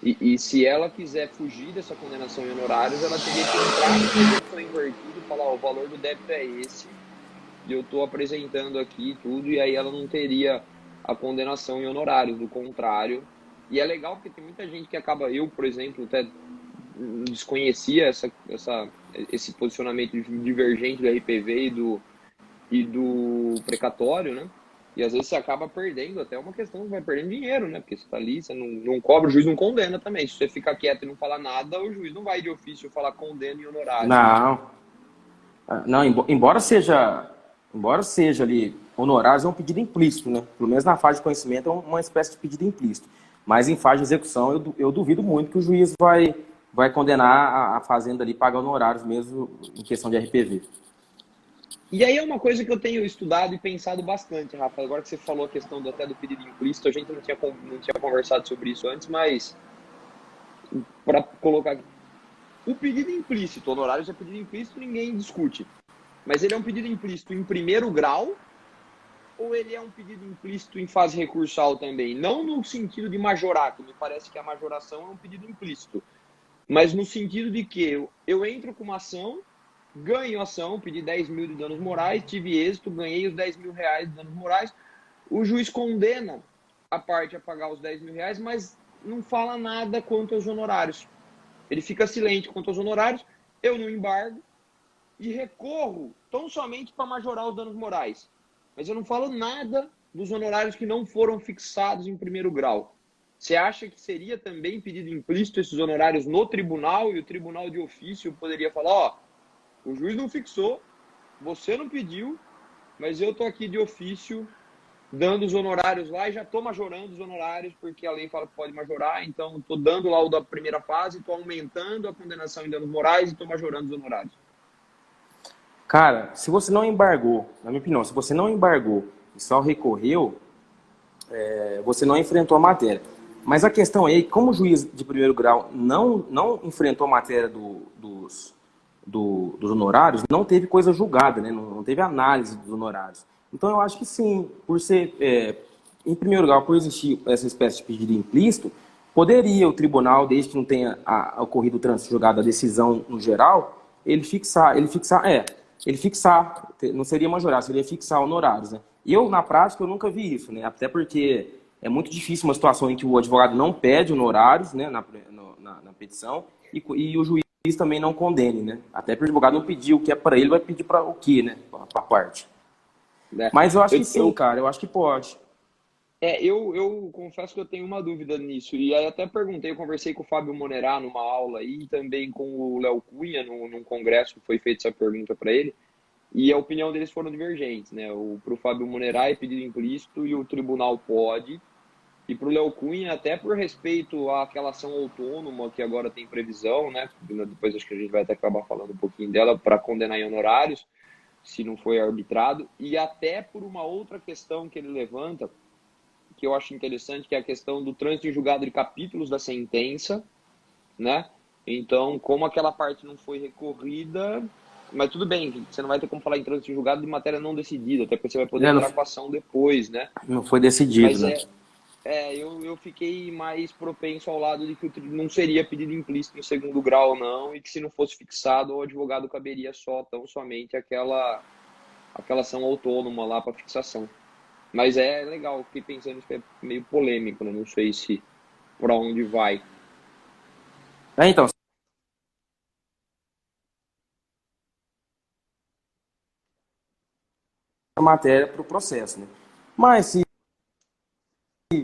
E se ela quiser fugir dessa condenação em honorários, ela teria que entrar na execução invertida e falar, ó, o valor do débito é esse, e eu estou apresentando aqui tudo, e aí ela não teria a condenação em honorários, do contrário. E é legal porque tem muita gente que acaba, eu, por exemplo, até desconhecia esse posicionamento divergente do RPV e do precatório, né? E às vezes você acaba perdendo, até uma questão que vai perdendo dinheiro, né? Porque você tá ali, você não cobra, o juiz não condena também. Se você ficar quieto e não falar nada, o juiz não vai de ofício falar condena em honorários, né? Não, não, embora seja ali honorários, é um pedido implícito, né? Pelo menos na fase de conhecimento é uma espécie de pedido implícito. Mas em fase de execução, eu duvido muito que o juiz vai condenar a fazenda ali pagar honorários mesmo em questão de RPV. E aí é uma coisa que eu tenho estudado e pensado bastante, Rafa. Agora que você falou a questão até do pedido implícito, a gente não tinha conversado sobre isso antes, mas para colocar aqui. O pedido implícito, honorários é pedido implícito, ninguém discute. Mas ele é um pedido implícito em primeiro grau ou ele é um pedido implícito em fase recursal também? Não no sentido de majorar, que me parece que a majoração é um pedido implícito, mas no sentido de que eu entro com uma ação, ganho a ação, pedi 10 mil de danos morais, tive êxito, ganhei os 10 mil reais de danos morais, o juiz condena a parte a pagar os 10 mil reais, mas não fala nada quanto aos honorários. Ele fica silente quanto aos honorários, eu não embargo e recorro tão somente para majorar os danos morais. Mas eu não falo nada dos honorários que não foram fixados em primeiro grau. Você acha que seria também pedido implícito esses honorários no tribunal e o tribunal de ofício poderia falar, ó, o juiz não fixou, você não pediu, mas eu tô aqui de ofício dando os honorários lá e já tô majorando os honorários porque a lei fala que pode majorar, então tô dando lá o da primeira fase, tô aumentando a condenação em danos morais e tô majorando os honorários. Cara, se você não embargou, na minha opinião, se você não embargou e só recorreu, você não enfrentou a matéria. Mas a questão é, como o juiz de primeiro grau não enfrentou a matéria dos honorários, não teve coisa julgada, né? Não teve análise dos honorários. Então eu acho que sim, por ser, em primeiro lugar, por existir essa espécie de pedido implícito, poderia o tribunal, desde que não tenha ocorrido o trânsito julgado da decisão no geral, ele fixar, não seria majorar, seria fixar honorários, né? Eu, na prática, eu nunca vi isso, né? Até porque é muito difícil uma situação em que o advogado não pede honorários, né, na petição e o juiz também não condene, né? Até porque o advogado não pediu o que é para ele, vai pedir para o quê, né? Para a parte. Né? Mas eu acho que sim, cara, eu acho que pode. Eu confesso que eu tenho uma dúvida nisso. E aí até perguntei, eu conversei com o Fábio Monerá numa aula aí, e também com o Léo Cunha, num congresso que foi feita essa pergunta para ele. E a opinião deles foram divergentes, né? Para o Fábio Monerá é pedido implícito e o tribunal pode. E para o Léo Cunha, até por respeito àquela ação autônoma que agora tem previsão, né? Depois acho que a gente vai até acabar falando um pouquinho dela, para condenar em honorários, se não foi arbitrado. E até por uma outra questão que ele levanta, que eu acho interessante, que é a questão do trânsito em julgado de capítulos da sentença, né? Então, como aquela parte não foi recorrida, mas tudo bem, você não vai ter como falar em trânsito em julgado de matéria não decidida, até porque você vai poder entrar com a ação depois, né? Não foi decidido, Mas né? eu fiquei mais propenso ao lado de que não seria pedido implícito em segundo grau, não, e que se não fosse fixado, o advogado caberia tão somente aquela ação autônoma lá para fixação. Mas é legal, fiquei pensando que é meio polêmico, né? Não sei se para onde vai. Então, a matéria para o processo, né? Mas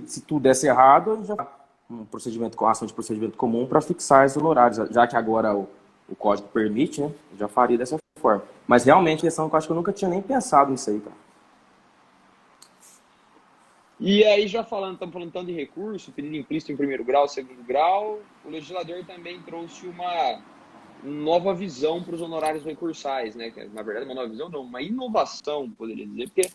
se tudo desse errado, já um procedimento com ação de procedimento comum para fixar esses honorários, já que agora o código permite, né? Eu já faria dessa forma. Mas realmente, questão que eu acho que eu nunca tinha nem pensado nisso aí, cara. E aí, já estamos falando tanto de recurso, pedido implícito em primeiro grau, segundo grau, o legislador também trouxe uma nova visão para os honorários recursais, né? Na verdade, uma nova visão não, uma inovação, poderia dizer, porque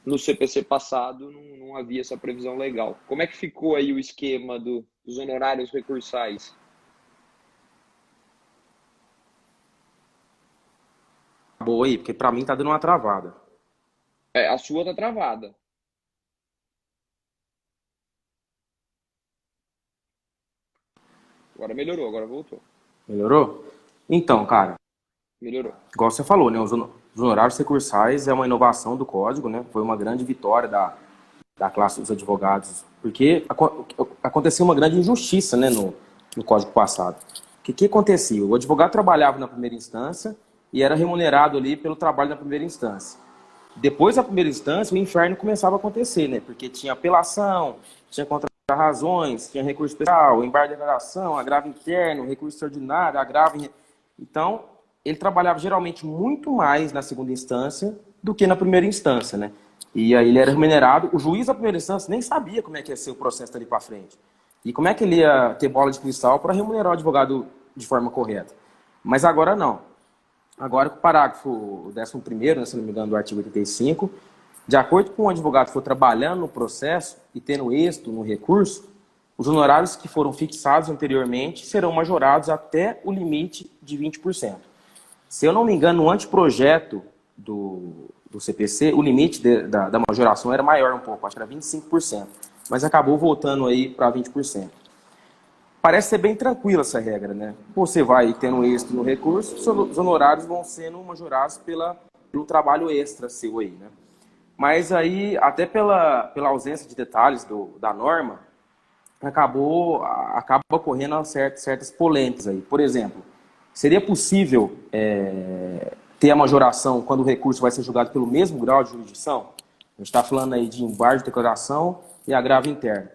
no CPC passado não havia essa previsão legal. Como é que ficou aí o esquema dos honorários recursais? Boa aí, porque para mim tá dando uma travada. A sua tá travada. Agora melhorou, agora voltou. Melhorou? Então, cara, Melhorou. igual você falou, né? Os honorários recursais é uma inovação do código, né? Foi uma grande vitória da classe dos advogados, porque aconteceu uma grande injustiça, né, no código passado. O que acontecia? O advogado trabalhava na primeira instância e era remunerado ali pelo trabalho na primeira instância. Depois da primeira instância, o inferno começava a acontecer, né? Porque tinha apelação, tinha contra-razões, tinha recurso especial, embargo de declaração, agravo interno, recurso extraordinário, agravo... Então, ele trabalhava geralmente muito mais na segunda instância do que na primeira instância, né? E aí ele era remunerado. O juiz da primeira instância nem sabia como é que ia ser o processo dali para frente. E como é que ele ia ter bola de cristal para remunerar o advogado de forma correta. Mas agora não. Agora, com o parágrafo 11º, né, se não me engano, do artigo 85, de acordo com o advogado que for trabalhando no processo e tendo êxito no recurso, os honorários que foram fixados anteriormente serão majorados até o limite de 20%. Se eu não me engano, no anteprojeto do CPC, o limite da majoração era maior um pouco, acho que era 25%, mas acabou voltando aí para 20%. Parece ser bem tranquila essa regra, né? Você vai tendo êxito no recurso, os honorários vão sendo majorados pelo trabalho extra seu aí, né? Mas aí, até pela ausência de detalhes da norma, acaba ocorrendo certas polêmicas aí. Por exemplo, seria possível ter a majoração quando o recurso vai ser julgado pelo mesmo grau de jurisdição? A gente está falando aí de embargo de declaração e agravo interno.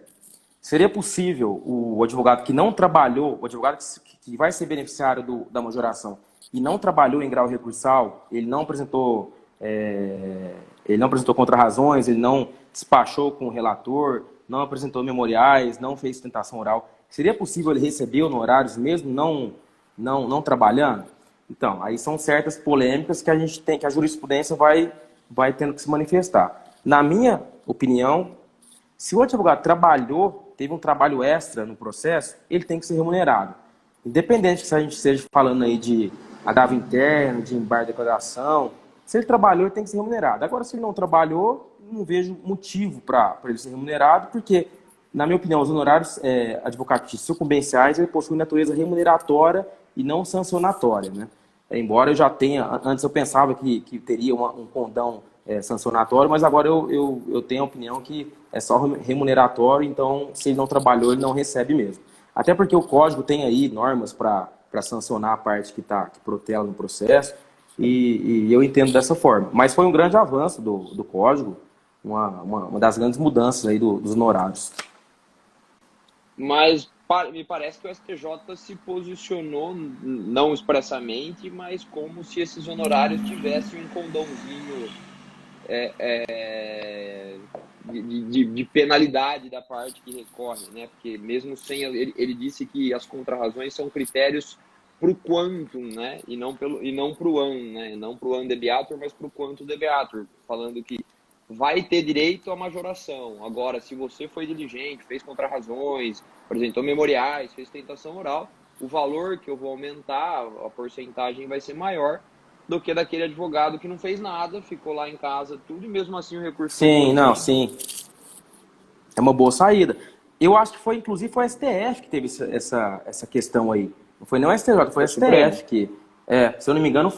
Seria possível o advogado que não trabalhou, o advogado que vai ser beneficiário da majoração e não trabalhou em grau recursal, ele não apresentou contra-razões, ele não despachou com o relator, não apresentou memoriais, não fez sustentação oral. Seria possível ele receber honorários mesmo não trabalhando? Então, aí são certas polêmicas que a gente tem, que a jurisprudência vai tendo que se manifestar. Na minha opinião, se o advogado trabalhou, teve um trabalho extra no processo, ele tem que ser remunerado. Independente se a gente esteja falando aí de agravo interno, de embargo de declaração, se ele trabalhou, ele tem que ser remunerado. Agora, se ele não trabalhou, não vejo motivo para ele ser remunerado, porque, na minha opinião, os honorários advocatícios sucumbenciais ele possuem natureza remuneratória e não sancionatória, né? Embora eu já tenha, antes eu pensava que teria um condão sancionatório, mas agora eu tenho a opinião que é só remuneratório, então se ele não trabalhou, ele não recebe mesmo. Até porque o código tem aí normas para sancionar a parte que protela no processo, e eu entendo dessa forma. Mas foi um grande avanço do código, uma das grandes mudanças aí dos honorários. Mas me parece que o STJ se posicionou, não expressamente, mas como se esses honorários tivessem um condãozinho de penalidade da parte que recorre, né? Porque mesmo sem... Ele disse que as contrarrazões são critérios para o quantum, né? E não para o an, né? Não para o an debeatur, mas para o quantum debeatur, falando que vai ter direito à majoração. Agora, se você foi diligente, fez contrarrazões, apresentou memoriais, fez tentação oral, o valor que eu vou aumentar, a porcentagem vai ser maior do que daquele advogado que não fez nada, ficou lá em casa, tudo, e mesmo assim o recurso... Sim, não, sim. É uma boa saída. Eu acho que inclusive foi o STF que teve essa questão aí. Não foi nem o STJ, foi o STF que, se eu não me engano,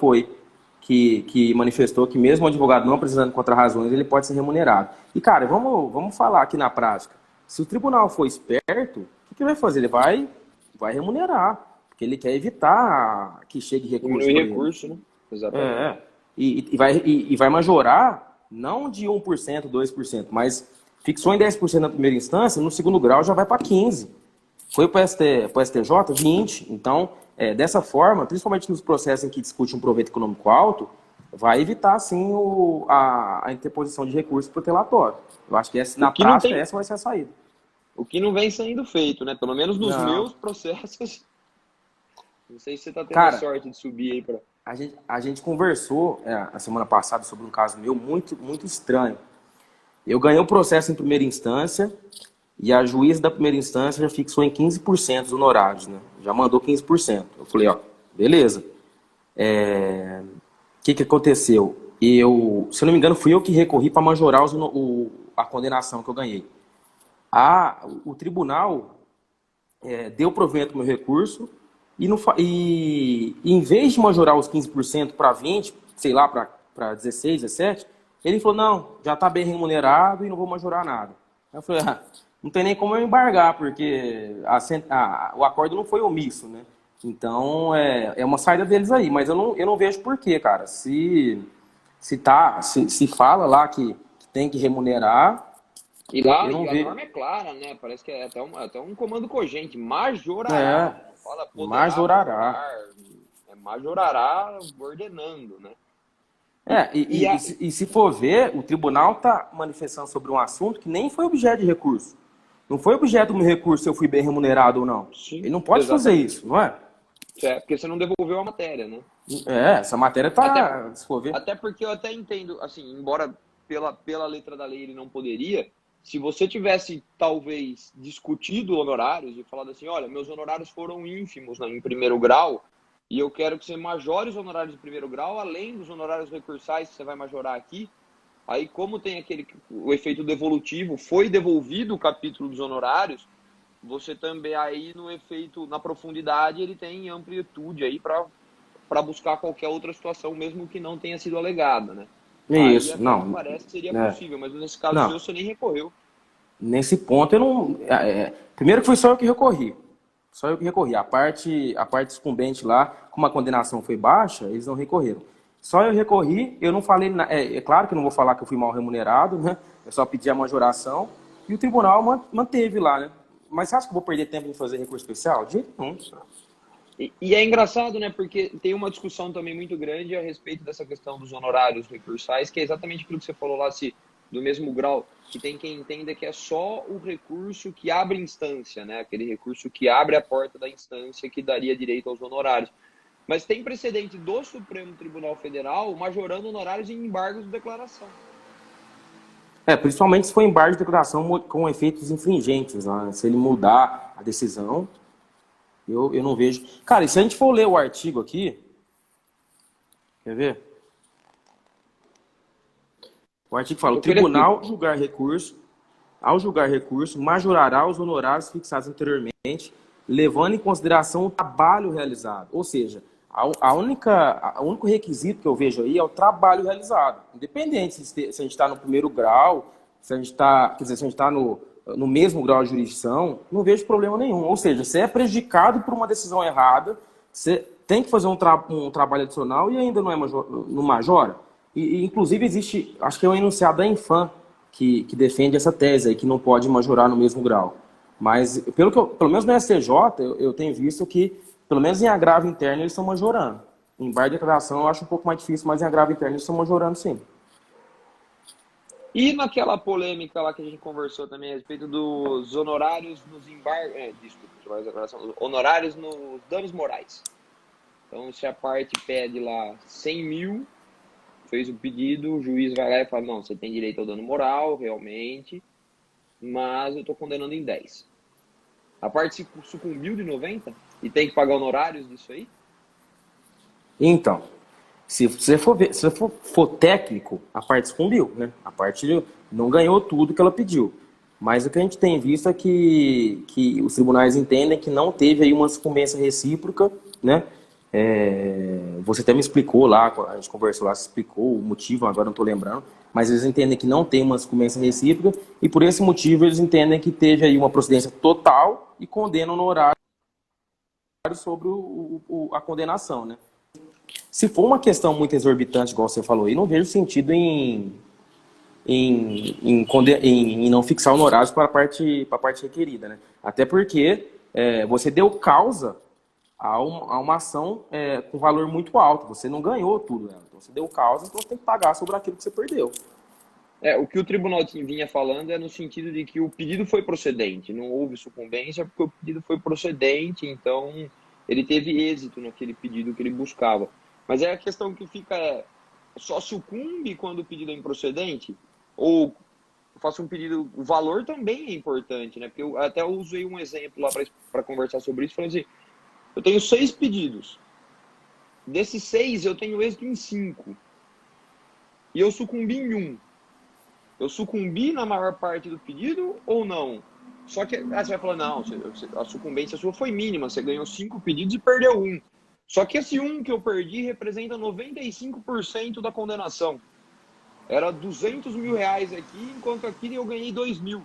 que manifestou que mesmo o advogado não apresentando contra-razões, ele pode ser remunerado. E, cara, vamos falar aqui na prática. Se o tribunal for esperto, o que ele vai fazer? Ele vai remunerar, porque ele quer evitar que chegue recurso. Diminuir recurso, né? Exatamente. E vai majorar, não de 1%, 2%, mas fixou em 10% na primeira instância, no segundo grau já vai para 15%. Foi para o STJ, 20%. Então, dessa forma, principalmente nos processos em que discute um proveito econômico alto, vai evitar, sim, a interposição de recurso protelatório. Eu acho que essa vai ser a saída. O que não vem sendo feito, né? Pelo menos nos meus processos. Não sei se você está tendo a sorte de subir aí para... A gente conversou a semana passada sobre um caso meu muito, muito estranho. Eu ganhei o processo em primeira instância e a juíza da primeira instância já fixou em 15% os honorários, né? Já mandou 15%. Eu falei, beleza. O que aconteceu? Se eu não me engano, fui eu que recorri para majorar a condenação que eu ganhei. O tribunal deu provimento no meu recurso e, em vez de majorar os 15% para 20%, sei lá, para 16%, 17%, ele falou, não, já está bem remunerado e não vou majorar nada. Aí eu falei, não tem nem como eu embargar, porque o acordo não foi omisso, né? Então, é uma saída deles aí, mas eu não vejo por quê, cara. Se fala lá que tem que remunerar, E lá, eu não e a vejo. norma é clara, né? Parece que é até um comando cogente, majorará. É, Não fala poderá majorará. majorar, é majorará ordenando, né? E, É, e a, e se for ver, o tribunal está manifestando sobre um assunto que nem foi objeto de recurso. Não foi objeto do meu recurso se eu fui bem remunerado ou não. Ele sim, não pode fazer exatamente. isso, não é? Porque você não devolveu a matéria, né? Essa matéria Até, tá, se for ver. até porque eu até entendo, assim, embora pela letra da lei ele não poderia, se você tivesse talvez discutido honorários e falado assim, olha, meus honorários foram ínfimos, né, em primeiro grau, e eu quero que você majore os honorários de primeiro grau, além dos honorários recursais que você vai majorar aqui, aí como tem o efeito devolutivo, foi devolvido o capítulo dos honorários, você também aí no efeito, na profundidade, ele tem amplitude aí para buscar qualquer outra situação, mesmo que não tenha sido alegada, né? Aí Isso, até me não, parece que seria né? possível, mas nesse caso Não, seu, você nem recorreu. nesse ponto eu não. Primeiro que foi só eu que recorri. Só eu que recorri. A parte sucumbente lá, como a condenação foi baixa, eles não recorreram. Só eu recorri, eu não falei. É claro que eu não vou falar que eu fui mal remunerado, né? Eu só pedi a majoração e o tribunal manteve lá, né? Mas você acha que eu vou perder tempo em fazer recurso especial? De jeito nenhum. E é engraçado, né? Porque tem uma discussão também muito grande a respeito dessa questão dos honorários recursais, que é exatamente aquilo que você falou lá, se do mesmo grau, que tem quem entenda que é só o recurso que abre instância, né? Aquele recurso que abre a porta da instância que daria direito aos honorários. Mas tem precedente do Supremo Tribunal Federal majorando honorários em embargos de declaração. Principalmente se for embargo de declaração com efeitos infringentes, né? Se ele mudar a decisão, eu não vejo. Cara, e se a gente for ler o artigo aqui, quer ver? O artigo Eu fala: o tô querendo aqui. tribunal ao julgar recurso, majorará os honorários fixados anteriormente, levando em consideração o trabalho realizado. Ou seja, o único requisito que eu vejo aí é o trabalho realizado. Independente se a gente está no primeiro grau, se a gente está, quer dizer, se a gente está no mesmo grau de jurisdição, não vejo problema nenhum. Ou seja, você é prejudicado por uma decisão errada, você tem que fazer um trabalho adicional e ainda não majora. Inclusive, existe, acho que é um enunciado da Infam que defende essa tese aí, que não pode majorar no mesmo grau. Mas, pelo menos no STJ, eu tenho visto que, pelo menos em agravo interno, eles estão majorando. Em bar de declaração eu acho um pouco mais difícil, mas em agravo interno eles estão majorando sim. E naquela polêmica lá que a gente conversou também a respeito dos honorários nos embargos. Desculpa, honorários nos danos morais. Então, se a parte pede lá 100 mil, fez o pedido, o juiz vai lá e fala: não, você tem direito ao dano moral, realmente, mas eu estou condenando em 10. A parte sucumbiu de 90 e tem que pagar honorários disso aí? Então, se você for técnico, a parte sucumbiu, né? A parte não ganhou tudo que ela pediu. Mas o que a gente tem visto é que os tribunais entendem que não teve aí uma sucumbência recíproca, né? Você até me explicou lá, a gente conversou lá, você explicou o motivo, agora não estou lembrando, mas eles entendem que não tem uma sucumbência recíproca e por esse motivo eles entendem que teve aí uma procedência total e condenam no horário sobre a condenação, né? Se for uma questão muito exorbitante, igual você falou aí, não vejo sentido em não fixar honorários para a parte requerida, né? Até porque você deu causa a uma ação com valor muito alto. Você não ganhou tudo, né? Então você deu causa, então você tem que pagar sobre aquilo que você perdeu. O que o tribunal vinha falando é no sentido de que o pedido foi procedente, não houve sucumbência porque o pedido foi procedente, então ele teve êxito naquele pedido que ele buscava. Mas a questão que fica só sucumbe quando o pedido é improcedente? Ou faço um pedido, o valor também é importante, né? Porque eu até usei um exemplo lá para conversar sobre isso, falando assim, eu tenho 6 pedidos, desses 6 eu tenho êxito em 5, e eu sucumbi em 1. Eu sucumbi na maior parte do pedido ou não? Só que você vai falar, não, a sucumbência sua foi mínima, você ganhou 5 pedidos e perdeu um. Só que esse um que eu perdi representa 95% da condenação. Era 200 mil reais aqui, enquanto aqui eu ganhei 2 mil.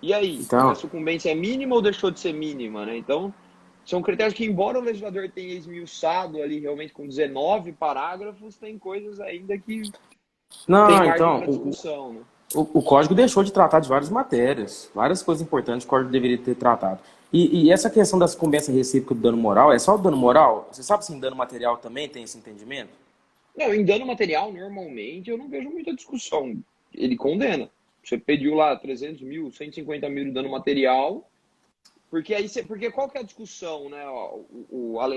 E aí, Então, a sucumbência é mínima ou deixou de ser mínima, né? Então, são critérios que, embora o legislador tenha esmiuçado ali realmente com 19 parágrafos, tem coisas ainda que tem não, margem então, para discussão, né? o código deixou de tratar de várias matérias, várias coisas importantes que o código deveria ter tratado. E essa questão da sucumbência recíproca do dano moral, é só o dano moral? Você sabe se em dano material também tem esse entendimento? Não, em dano material, normalmente, eu não vejo muita discussão. Ele condena. Você pediu lá 300 mil, 150 mil de dano material, porque aí porque qual que é a discussão, né?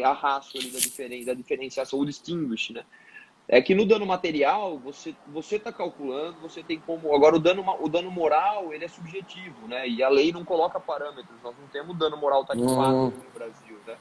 A ratio ali da diferenciação, o distinguish, né? É que no dano material, você tá calculando, você tem como. Agora, o dano moral, ele é subjetivo, né? E a lei não coloca parâmetros. Nós não temos dano moral tarifado aqui no Brasil, né?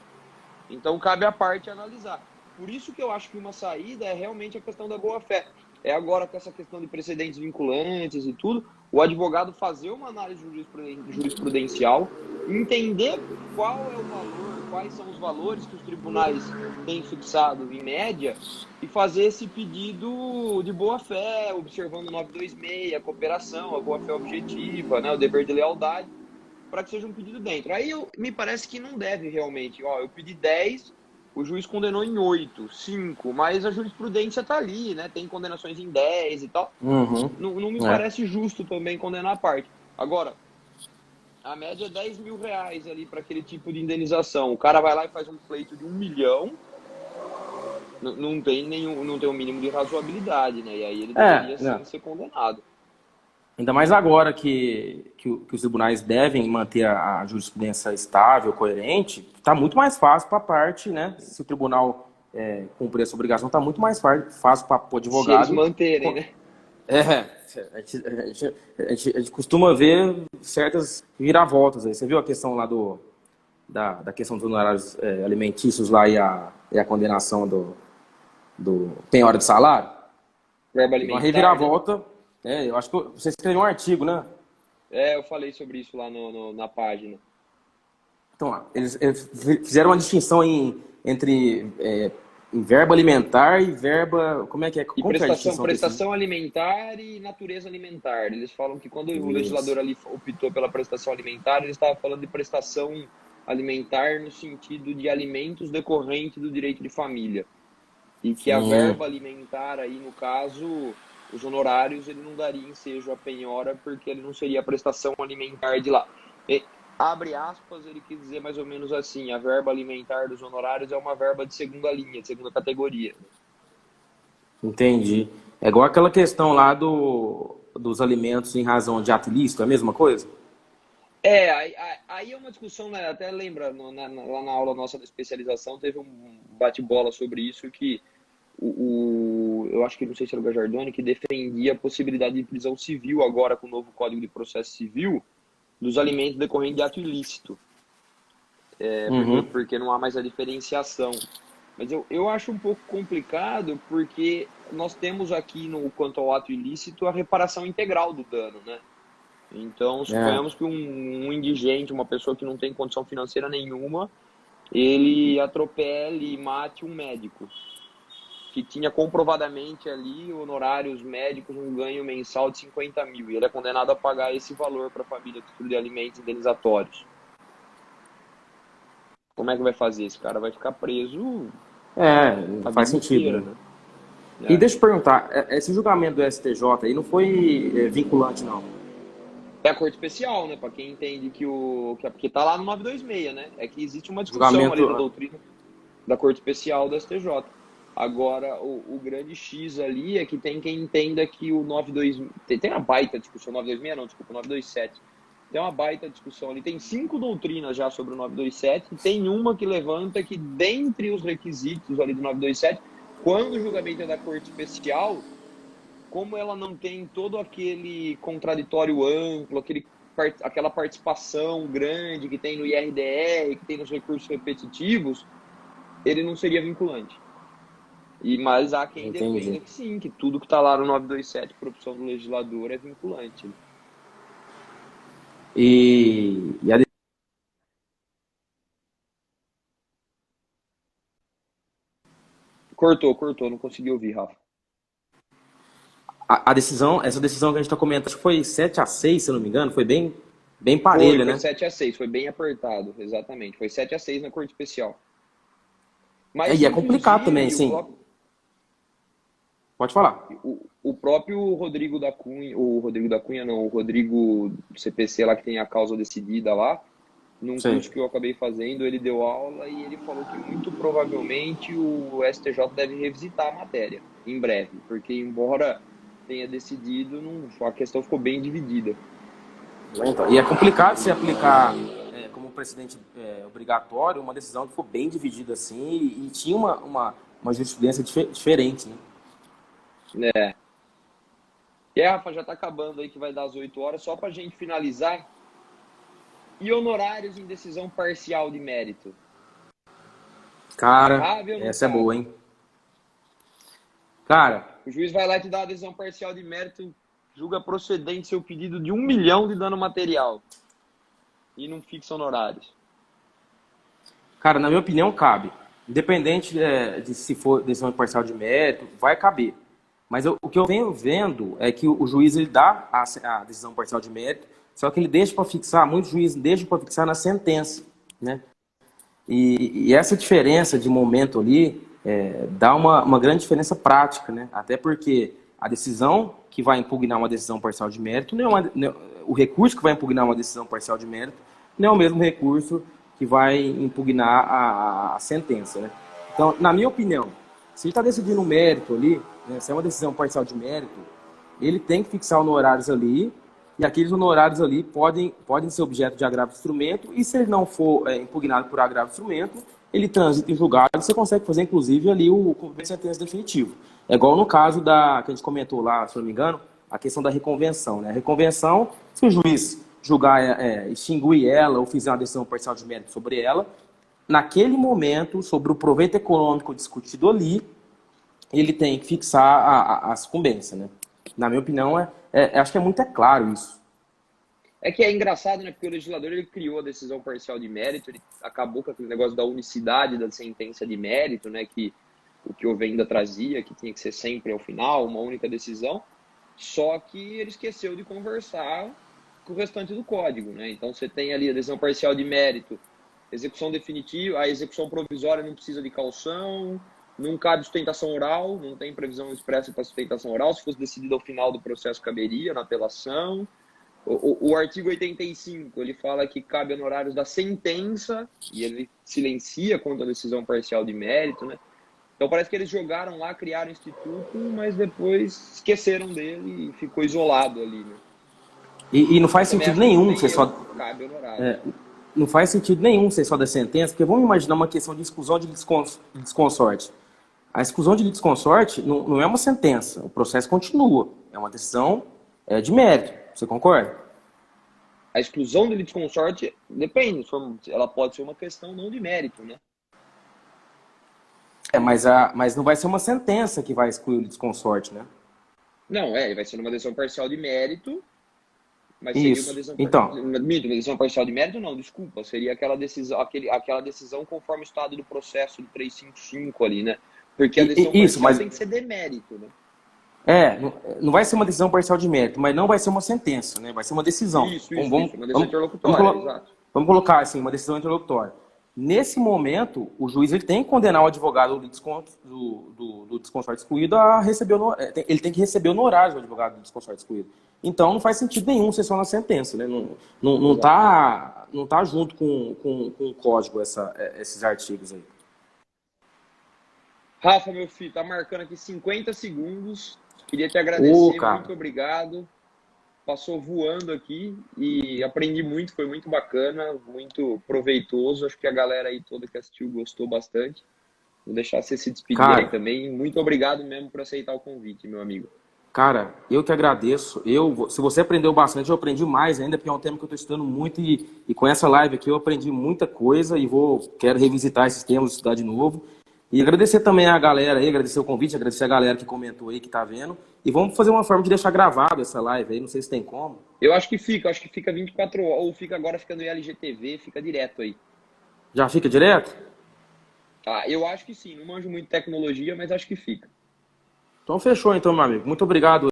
Então, cabe à parte analisar. Por isso que eu acho que uma saída é realmente a questão da boa-fé. É agora com essa questão de precedentes vinculantes e tudo, o advogado fazer uma análise jurisprudencial, entender qual é o valor, quais são os valores que os tribunais têm fixado em média e fazer esse pedido de boa-fé, observando o 926, a cooperação, a boa-fé objetiva, né, o dever de lealdade, para que seja um pedido dentro. Aí me parece que não deve realmente. Ó, eu pedi 10, o juiz condenou em 8, 5, mas a jurisprudência está ali, né? Tem condenações em 10 e tal. Uhum. Não me É. parece justo também condenar a parte. Agora, a média é 10 mil reais ali para aquele tipo de indenização. O cara vai lá e faz um pleito de 1 milhão, não tem um mínimo de razoabilidade, né? E aí ele deveria Né? sim ser condenado. Ainda mais agora que os tribunais devem manter a jurisprudência estável, coerente, está muito mais fácil para a parte, né? Se o tribunal cumprir essa obrigação, está muito mais fácil para o Se eles advogado. manterem, né? A gente costuma ver certas viravoltas aí. Você viu a questão lá da questão dos honorários alimentícios lá e a condenação do penhora de salário? Verba Teve uma alimentar, reviravolta. Eu acho que você escreveu um artigo, né? né? Eu falei sobre isso lá na página. Então, eles fizeram uma distinção entre em verba alimentar e verba. Como é que é? E Como que é a distinção prestação alimentar e natureza alimentar. Eles falam que quando o legislador ali optou pela prestação alimentar, ele estava falando de prestação alimentar no sentido de alimentos decorrentes do direito de família. E que a verba alimentar aí, no caso, os honorários, ele não daria ensejo à penhora porque ele não seria a prestação alimentar de lá. Abre aspas, ele quis dizer mais ou menos assim, a verba alimentar dos honorários é uma verba de segunda linha, de segunda categoria. Entendi. É igual aquela questão lá dos alimentos em razão de ato ilícito, é a mesma coisa? Aí é uma discussão, né? Até lembra, lá na aula nossa da especialização, teve um bate-bola sobre isso, que eu acho que, não sei se era o Gajardoni, que defendia a possibilidade de prisão civil agora com o novo Código de Processo Civil, dos alimentos decorrentes de ato ilícito. Porque não há mais a diferenciação. Mas eu acho um pouco complicado porque nós temos aqui, quanto ao ato ilícito, a reparação integral do dano, né? Então, suponhamos que um indigente, uma pessoa que não tem condição financeira nenhuma, ele atropele e mate um médico que tinha comprovadamente ali honorários médicos, um ganho mensal de 50 mil. E ele é condenado a pagar esse valor para a família, título de alimentos indenizatórios. Como é que vai fazer? Esse cara vai ficar preso a faz vida sentido. inteira, Né? né? E deixa eu perguntar, esse julgamento do STJ aí não foi vinculante, não? É a corte especial, né? Para quem entende que tá lá no 926, né? É que existe uma discussão ali da doutrina da corte especial do STJ. Agora, o grande X ali é que tem quem entenda que o 926... Tem uma baita discussão, 926 não, desculpa, 927. Tem uma baita discussão ali. Tem 5 doutrinas já sobre o 927 e tem uma que levanta que, dentre os requisitos ali do 927, quando o julgamento é da corte especial, como ela não tem todo aquele contraditório amplo, aquela participação grande que tem no IRDR, que tem nos recursos repetitivos, ele não seria vinculante. Mas há quem defenda que sim, que tudo que está lá no 927 por opção do legislador é vinculante. E Cortou, não consegui ouvir, Rafa. a decisão, essa decisão que a gente está comentando, acho que foi 7-6, se eu não me engano, foi bem Foi, parelha, foi né? 7-6, foi bem apertado, exatamente. Foi 7-6 na corte especial. É, Mas, e é complicado também, inclusive, sim. Pode falar. o próprio Rodrigo da Cunha, o Rodrigo da Cunha não, o Rodrigo do CPC lá que tem a causa decidida lá, num Sim. curso que eu acabei fazendo, ele deu aula e ele falou que muito provavelmente o STJ deve revisitar a matéria em breve, porque embora tenha decidido, a questão ficou bem dividida. Então, e é complicado você aplicar como precedente obrigatório uma decisão que for bem dividida assim e tinha uma jurisprudência diferente, né? É. E Rafa, já tá acabando aí que vai dar às 8 horas, só pra gente finalizar. E honorários em decisão parcial de mérito? Cara, Cabe ou não essa é cabe? boa, hein? Cara, O juiz vai lá e te dá a decisão parcial de mérito, julga procedente seu pedido de 1 milhão de dano material e não fixa honorários. cara, na minha opinião, cabe. Independente de se for decisão parcial de mérito, vai caber. Mas o que eu venho vendo é que o juiz ele dá a decisão parcial de mérito, só que ele deixa para fixar, muitos juízes deixam para fixar na sentença, né? E essa diferença de momento ali dá uma grande diferença prática, né? Até porque a decisão que vai impugnar uma decisão parcial de mérito, o recurso que vai impugnar uma decisão parcial de mérito não é o mesmo recurso que vai impugnar a sentença, né? Então, na minha opinião, se ele está decidindo um mérito ali, né, se é uma decisão parcial de mérito, ele tem que fixar honorários ali, e aqueles honorários ali podem ser objeto de agravo de instrumento, e se ele não for impugnado por agravo de instrumento, ele transita em julgado, e você consegue fazer, inclusive, ali o cumprimento de sentença definitivo. É igual no caso que a gente comentou lá, se eu não me engano, a questão da reconvenção, né? A reconvenção, se o juiz julgar, extinguir ela, ou fizer uma decisão parcial de mérito sobre ela, naquele momento, sobre o proveito econômico discutido ali, ele tem que fixar a sucumbência, né? Na minha opinião, acho que é muito claro isso. É que é engraçado, né? Porque o legislador ele criou a decisão parcial de mérito, ele acabou com aquele negócio da unicidade da sentença de mérito, né? Que o que o Venda trazia, que tinha que ser sempre ao final, uma única decisão. Só que ele esqueceu de conversar com o restante do código, né? Então você tem ali a decisão parcial de mérito, execução definitiva, a execução provisória não precisa de caução, não cabe sustentação oral, não tem previsão expressa para sustentação oral, se fosse decidido ao final do processo caberia, na apelação. O artigo 85, ele fala que cabe honorários da sentença, e ele silencia quanto à decisão parcial de mérito, né? Então parece que eles jogaram lá, criaram o instituto, mas depois esqueceram dele e ficou isolado ali, né? E não faz sentido nenhum você só... Cabe honorário. Não faz sentido nenhum ser só da sentença, porque vamos imaginar uma questão de exclusão de litisconsorte. A exclusão de litisconsorte não é uma sentença, o processo continua, é uma decisão de mérito, você concorda? A exclusão de litisconsorte depende, ela pode ser uma questão não de mérito, né? Mas não vai ser uma sentença que vai excluir o litisconsorte, né? Não, vai ser uma decisão parcial de mérito, mas isso. Seria uma decisão, então, uma decisão parcial de mérito, não, desculpa, seria aquela decisão conforme o estado do processo do 355 ali, né? Porque a decisão parcial tem que ser de mérito, né? Não vai ser uma decisão parcial de mérito, mas não vai ser uma sentença, né? Vai ser uma decisão. Isso, uma decisão interlocutória, exato. Vamos colocar assim, uma decisão interlocutória. Nesse momento, o juiz ele tem que condenar o advogado do desconsorte excluído a receber ele tem que receber honorários do advogado do desconsorte excluído. Então não faz sentido nenhum ser só na sentença, né? Não tá junto com o código esses artigos aí. Rafa, meu filho, tá marcando aqui 50 segundos. Queria te agradecer, muito obrigado. Passou voando aqui e aprendi muito, foi muito bacana, muito proveitoso. Acho que a galera aí toda que assistiu gostou bastante. Vou deixar você se despedir aí também. Muito obrigado mesmo por aceitar o convite, meu amigo. Cara, eu que agradeço. Se você aprendeu bastante, eu aprendi mais ainda, porque é um tema que eu estou estudando muito e com essa live aqui eu aprendi muita coisa e quero revisitar esses temas, estudar de novo. E agradecer também a galera aí, agradecer o convite, agradecer a galera que comentou aí, que tá vendo. E vamos fazer uma forma de deixar gravado essa live aí, não sei se tem como. Eu acho que fica 24 horas, ou fica agora, fica no ILGTV, fica direto aí. Já fica direto? Tá, eu acho que sim, não manjo muito tecnologia, mas acho que fica. Então fechou então, meu amigo. Muito obrigado